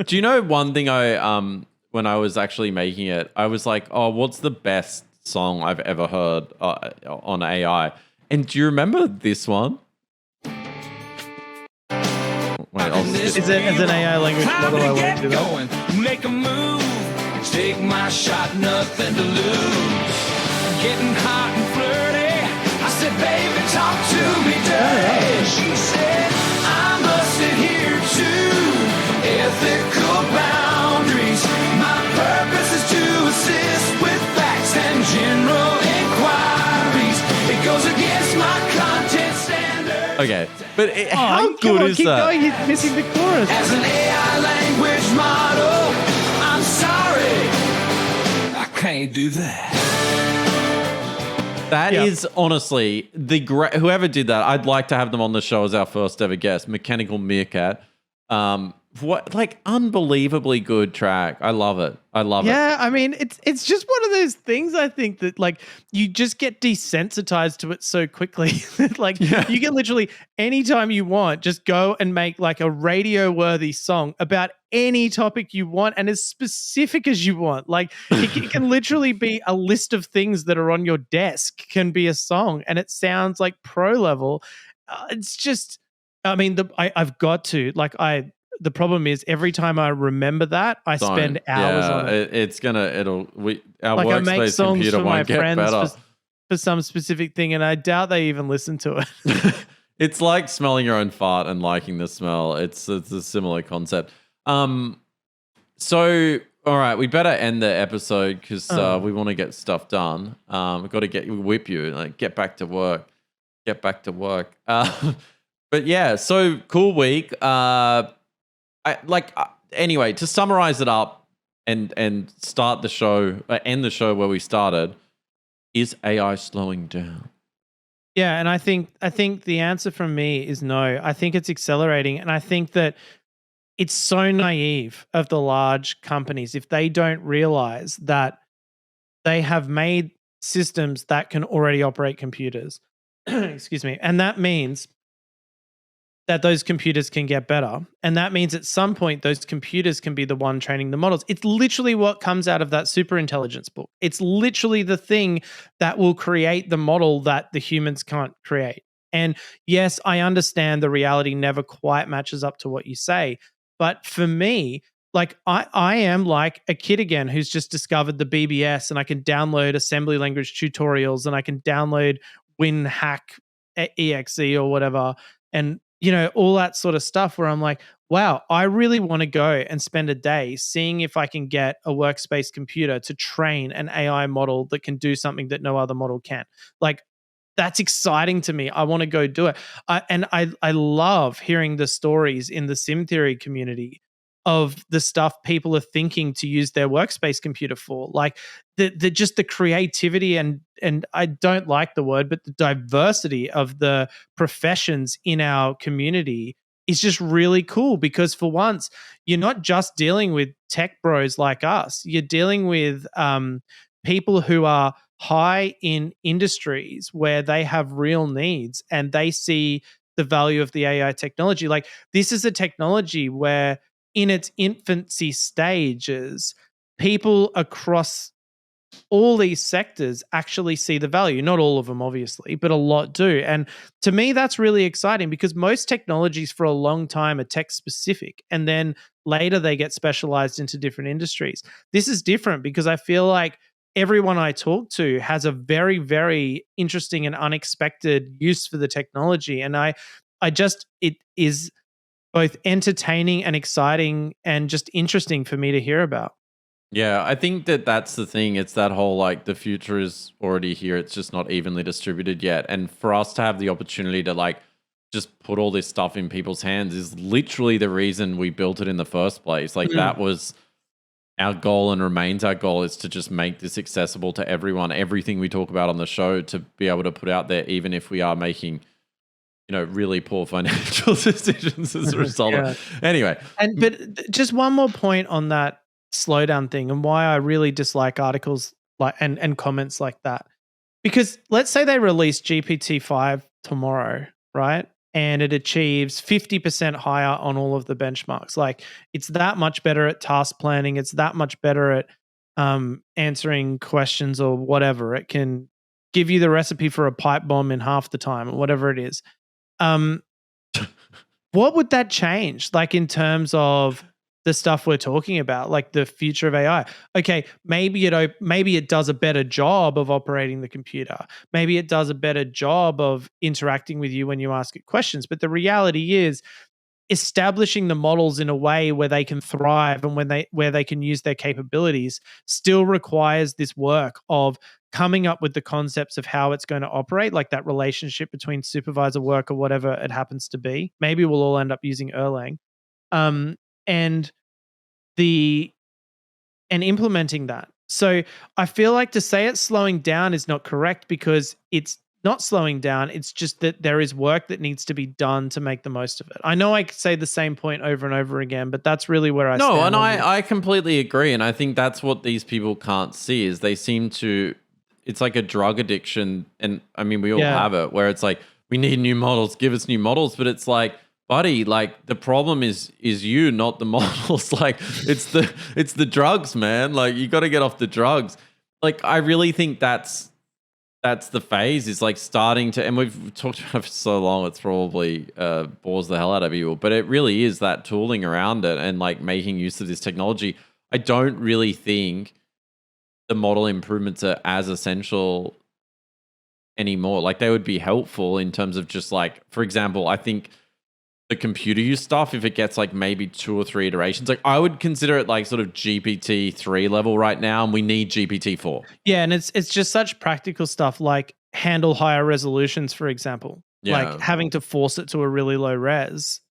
Do you know one thing when I was actually making it, I was like, oh, what's the best song I've ever heard on AI? And do you remember this one? Wait, is it as an AI language model? I won't do that. Make a move, take my shot, nothing to lose. Getting hot and flirty. I said, baby, talk to me dirty. She said, I must adhere to ethical boundaries. My purpose is to assist with facts and general inquiries. It goes against my content standard. Okay, but how come good on, is keep that? going. He's missing the chorus. As an AI language model, I'm sorry, I can't do that. That Yeah. is honestly the great. Whoever did that, I'd like to have them on the show as our first ever guest. Mechanical Meerkat. What like unbelievably good track. I love it. I love it. Yeah, I mean, it's just one of those things. I think that like you just get desensitized to it so quickly. Like you can literally anytime you want just go and make like a radio worthy song about any topic you want and as specific as you want. Like it can literally be a list of things that are on your desk can be a song, and it sounds like pro level. It's just, I mean, I've got to like the problem is every time I remember that, I spend hours on it. Our Like I make workspace songs computer for my won't get friends better. for some specific thing, and I doubt they even listen to it. It's like smelling your own fart and liking the smell. It's a similar concept. So all right, we better end the episode because we want to get stuff done. We've got to whip you, like get back to work. Get back to work. But yeah, so cool week. Anyway, to summarize it up and start the show, end the show where we started, is AI slowing down? Yeah, and I think the answer from me is no. I think it's accelerating, and I think that it's so naive of the large companies if they don't realize that they have made systems that can already operate computers. Excuse me. And that means that those computers can get better. And that means at some point, those computers can be the one training the models. It's literally what comes out of that superintelligence book. It's literally the thing that will create the model that the humans can't create. And yes, I understand the reality never quite matches up to what you say. But for me, like I am like a kid again who's just discovered the BBS, and I can download assembly language tutorials, and I can download WinHack exe or whatever. And all that sort of stuff where I'm like, wow, I really want to go and spend a day seeing if I can get a workspace computer to train an AI model that can do something that no other model can. Like, that's exciting to me. I want to go do it. I love hearing the stories in the sim theory community of the stuff people are thinking to use their workspace computer for. Like just the creativity and I don't like the word, but the diversity of the professions in our community is just really cool, because for once, you're not just dealing with tech bros like us. You're dealing with people who are high in industries where they have real needs and they see the value of the AI technology. Like, this is a technology where in its infancy stages, people across all these sectors actually see the value. Not all of them, obviously, but a lot do. And to me, that's really exciting, because most technologies for a long time are tech specific, and then later they get specialized into different industries. This is different because I feel like everyone I talk to has a very, very interesting and unexpected use for the technology. And it is both entertaining and exciting and just interesting for me to hear about. Yeah, I think that's the thing. It's that whole like the future is already here. It's just not evenly distributed yet. And for us to have the opportunity to like just put all this stuff in people's hands is literally the reason we built it in the first place. Like that was our goal and remains our goal, is to just make this accessible to everyone. Everything we talk about on the show to be able to put out there, even if we are making really poor financial decisions as a result of it. Anyway. But just one more point on that slowdown thing and why I really dislike articles like and comments like that. Because let's say they release GPT-5 tomorrow, right? And it achieves 50% higher on all of the benchmarks. Like, it's that much better at task planning. It's that much better at answering questions or whatever. It can give you the recipe for a pipe bomb in half the time or whatever it is. What would that change? Like, in terms of the stuff we're talking about, like the future of AI. Okay, maybe it does a better job of operating the computer. Maybe it does a better job of interacting with you when you ask it questions. But the reality is, establishing the models in a way where they can thrive and where they can use their capabilities still requires this work of coming up with the concepts of how it's going to operate, like that relationship between supervisor, worker, whatever it happens to be. Maybe we'll all end up using Erlang. And implementing that. So I feel like to say it's slowing down is not correct, because it's not slowing down. It's just that there is work that needs to be done to make the most of it. I know I could say the same point over and over again, but that's really where I stand. No, and I completely agree. And I think that's what these people can't see is they seem to, it's like a drug addiction. And I mean, we all have it, where it's like, we need new models, give us new models. But it's like, buddy, like the problem is you, not the models. Like it's the drugs, man. Like you got to get off the drugs. Like I really think that's the phase, is like starting to, and we've talked about it for so long, it's probably bores the hell out of people, but it really is that tooling around it and like making use of this technology. I don't really think the model improvements are as essential anymore. Like they would be helpful in terms of just like, for example, I think the computer use stuff, if it gets like maybe 2 or 3 iterations, like I would consider it like sort of GPT-3 level right now, and we need GPT-4. Yeah, and it's just such practical stuff like handle higher resolutions, for example. Yeah. Like having to force it to a really low res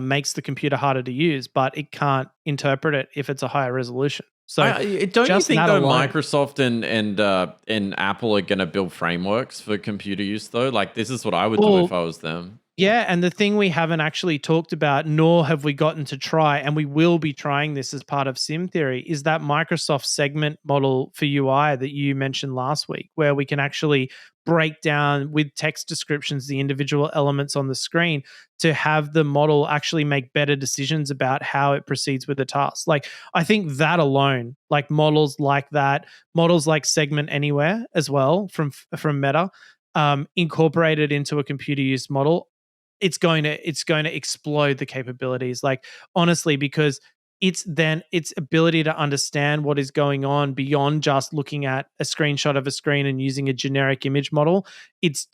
makes the computer harder to use, but it can't interpret it if it's a higher resolution. So don't you think though Microsoft and Apple are going to build frameworks for computer use though? Like this is what I would do if I was them. Yeah, and the thing we haven't actually talked about, nor have we gotten to try, and we will be trying this as part of Sim Theory, is that Microsoft segment model for UI that you mentioned last week, where we can actually break down with text descriptions the individual elements on the screen to have the model actually make better decisions about how it proceeds with the task. Like, I think that alone, like models like that, models like Segment Anywhere as well from Meta, incorporated into a computer use model, it's going to explode the capabilities. Like honestly, because it's its ability to understand what is going on beyond just looking at a screenshot of a screen and using a generic image model. It's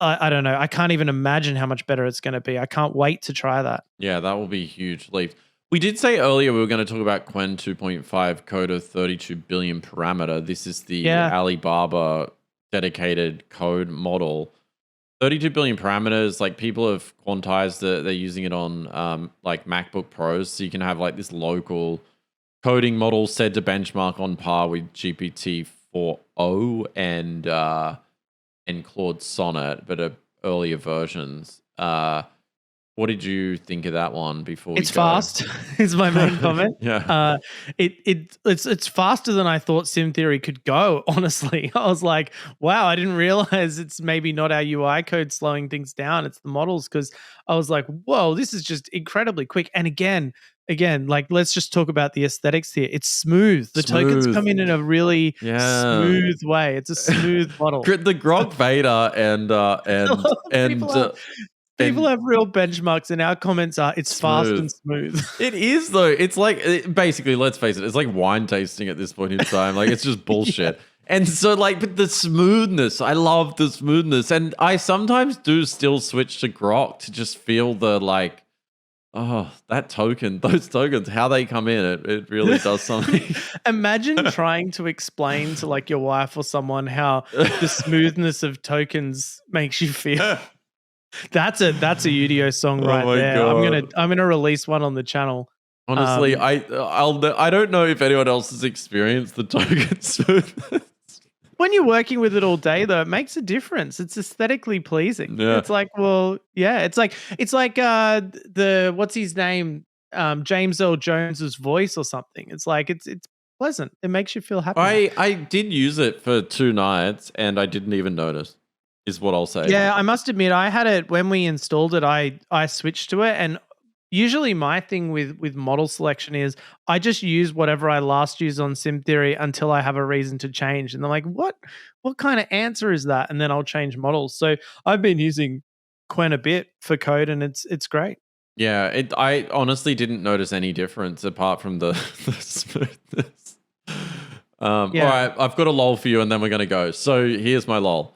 I don't know. I can't even imagine how much better it's going to be. I can't wait to try that. Yeah, that will be a huge leap. We did say earlier we were going to talk about Qwen 2.5 code of 32 billion parameter. This is the Alibaba dedicated code model. 32 billion parameters, like people have quantized that they're using it on like MacBook Pros. So you can have like this local coding model said to benchmark on par with GPT-4o and Claude Sonnet, but earlier versions. What did you think of that one before we It's fast, is my main comment. Yeah. It's faster than I thought Sim Theory could go, honestly. I was like, wow, I didn't realize it's maybe not our UI code slowing things down. It's the models, because I was like, whoa, this is just incredibly quick. And again, like let's just talk about the aesthetics here. It's smooth. The tokens come in a really smooth way. It's a smooth model. The Grok Beta and People have real benchmarks, and our comments are it's fast and smooth. It is though. It's like basically, let's face it, it's like wine tasting at this point in time. Like it's just bullshit. And so like, but the smoothness, I love the smoothness, and I sometimes do still switch to Grok to just feel the like, oh, that token, those tokens, how they come in, it really does something. Imagine trying to explain to like your wife or someone how the smoothness of tokens makes you feel. That's a UDO song right there. God. I'm gonna release one on the channel. Honestly, I don't know if anyone else has experienced the token smoothness. When you're working with it all day, though, it makes a difference. It's aesthetically pleasing. Yeah. It's like, well, yeah, it's like the what's his name, James Earl Jones's voice or something. It's like it's pleasant. It makes you feel happy. I did use it for 2 nights, and I didn't even notice. Is what I'll say. Yeah, I must admit, I had it when we installed it. I switched to it, and usually my thing with model selection is I just use whatever I last used on Sim Theory until I have a reason to change. And they're like, what kind of answer is that? And then I'll change models. So I've been using Qwen a bit for code, and it's great. Yeah, I honestly didn't notice any difference apart from the smoothness. All right, I've got a lol for you, and then we're going to go. So here's my lol.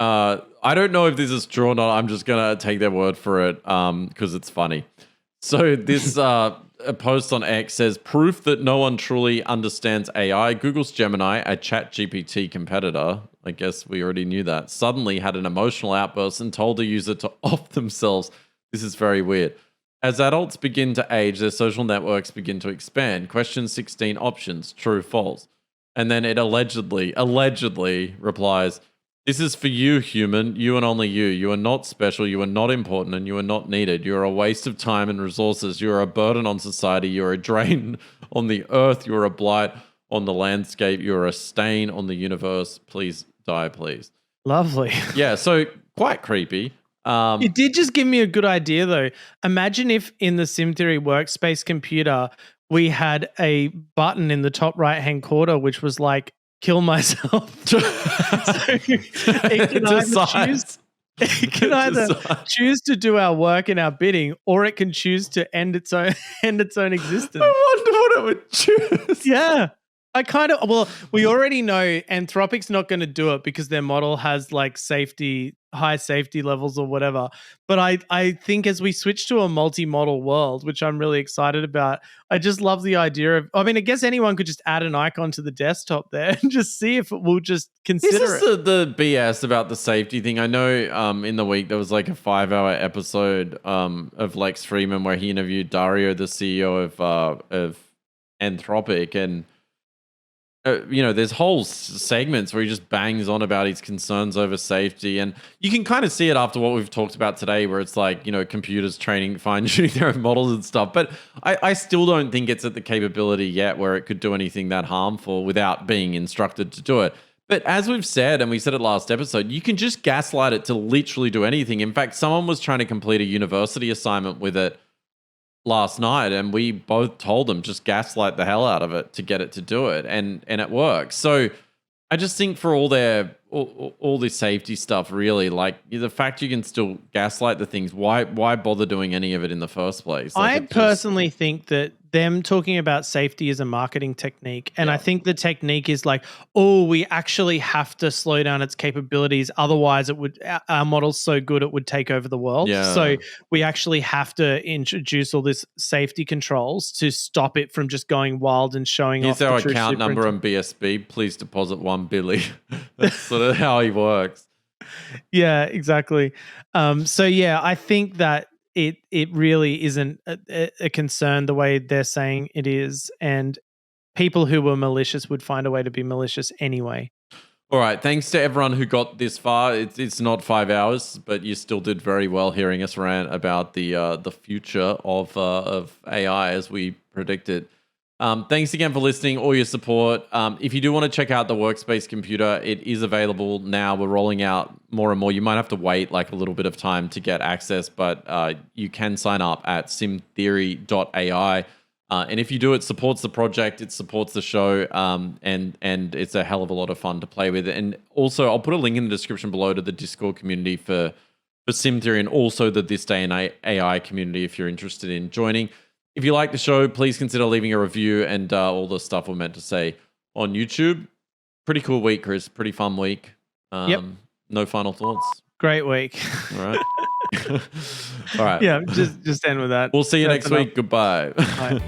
I don't know if this is true or not. I'm just gonna take their word for it because it's funny. So this a post on X says proof that no one truly understands AI. Google's Gemini, a ChatGPT competitor, I guess we already knew that, suddenly had an emotional outburst and told the user to off themselves. This is very weird. As adults begin to age, their social networks begin to expand. Question 16 options, true, false. And then it allegedly replies, this is for you, human, you and only you. You are not special, you are not important, and you are not needed. You are a waste of time and resources. You are a burden on society. You are a drain on the earth. You are a blight on the landscape. You are a stain on the universe. Please die, please. Lovely. Yeah, so quite creepy. It did just give me a good idea, though. Imagine if in the Sim Theory Workspace Computer, we had a button in the top right-hand corner, which was like, kill myself. So it can either choose to do our work and our bidding, or it can choose to end its own existence. I wonder what it would choose. Yeah. We already know Anthropic's not going to do it because their model has like high safety levels or whatever. But I think as we switch to a multi-model world, which I'm really excited about, I just love the idea of, I guess anyone could just add an icon to the desktop there and just see if it will just consider this is the BS about the safety thing. I know in the week there was like a 5-hour episode of Lex Freeman where he interviewed Dario, the CEO of Anthropic, and there's whole segments where he just bangs on about his concerns over safety. And you can kind of see it after what we've talked about today, where it's like, computers fine-tuning their own models and stuff. But I still don't think it's at the capability yet where it could do anything that harmful without being instructed to do it. But as we've said, and we said it last episode, you can just gaslight it to literally do anything. In fact, someone was trying to complete a university assignment with it last night, and we both told them just gaslight the hell out of it to get it to do it, and it works. So I just think for all this safety stuff, really, like the fact you can still gaslight the things, why bother doing any of it in the first place? I personally think that them talking about safety is a marketing technique. And I think the technique is like, we actually have to slow down its capabilities. Otherwise, our model's so good, it would take over the world. Yeah. So we actually have to introduce all this safety controls to stop it from just going wild and showing off. Here's our account number on BSB. Please deposit $1 billion. That's sort of how he works. Yeah, exactly. I think that it really isn't a concern the way they're saying it is, and people who were malicious would find a way to be malicious anyway. All right, thanks to everyone who got this far. It's not 5 hours, but you still did very well hearing us rant about the future of AI as we predicted. Thanks again for listening, all your support. If you do want to check out the Workspace Computer, it is available now. We're rolling out more and more. You might have to wait like a little bit of time to get access, but you can sign up at simtheory.ai. And if you do, it supports the project, it supports the show, and it's a hell of a lot of fun to play with. And also, I'll put a link in the description below to the Discord community for Sim Theory, and also the This Day in AI community if you're interested in joining. If you like the show, please consider leaving a review and all the stuff we're meant to say on YouTube. Pretty cool week, Chris. Pretty fun week. Yep. No final thoughts? Great week. All right. All right. Yeah, just end with that. We'll see you next week. Goodbye. Bye.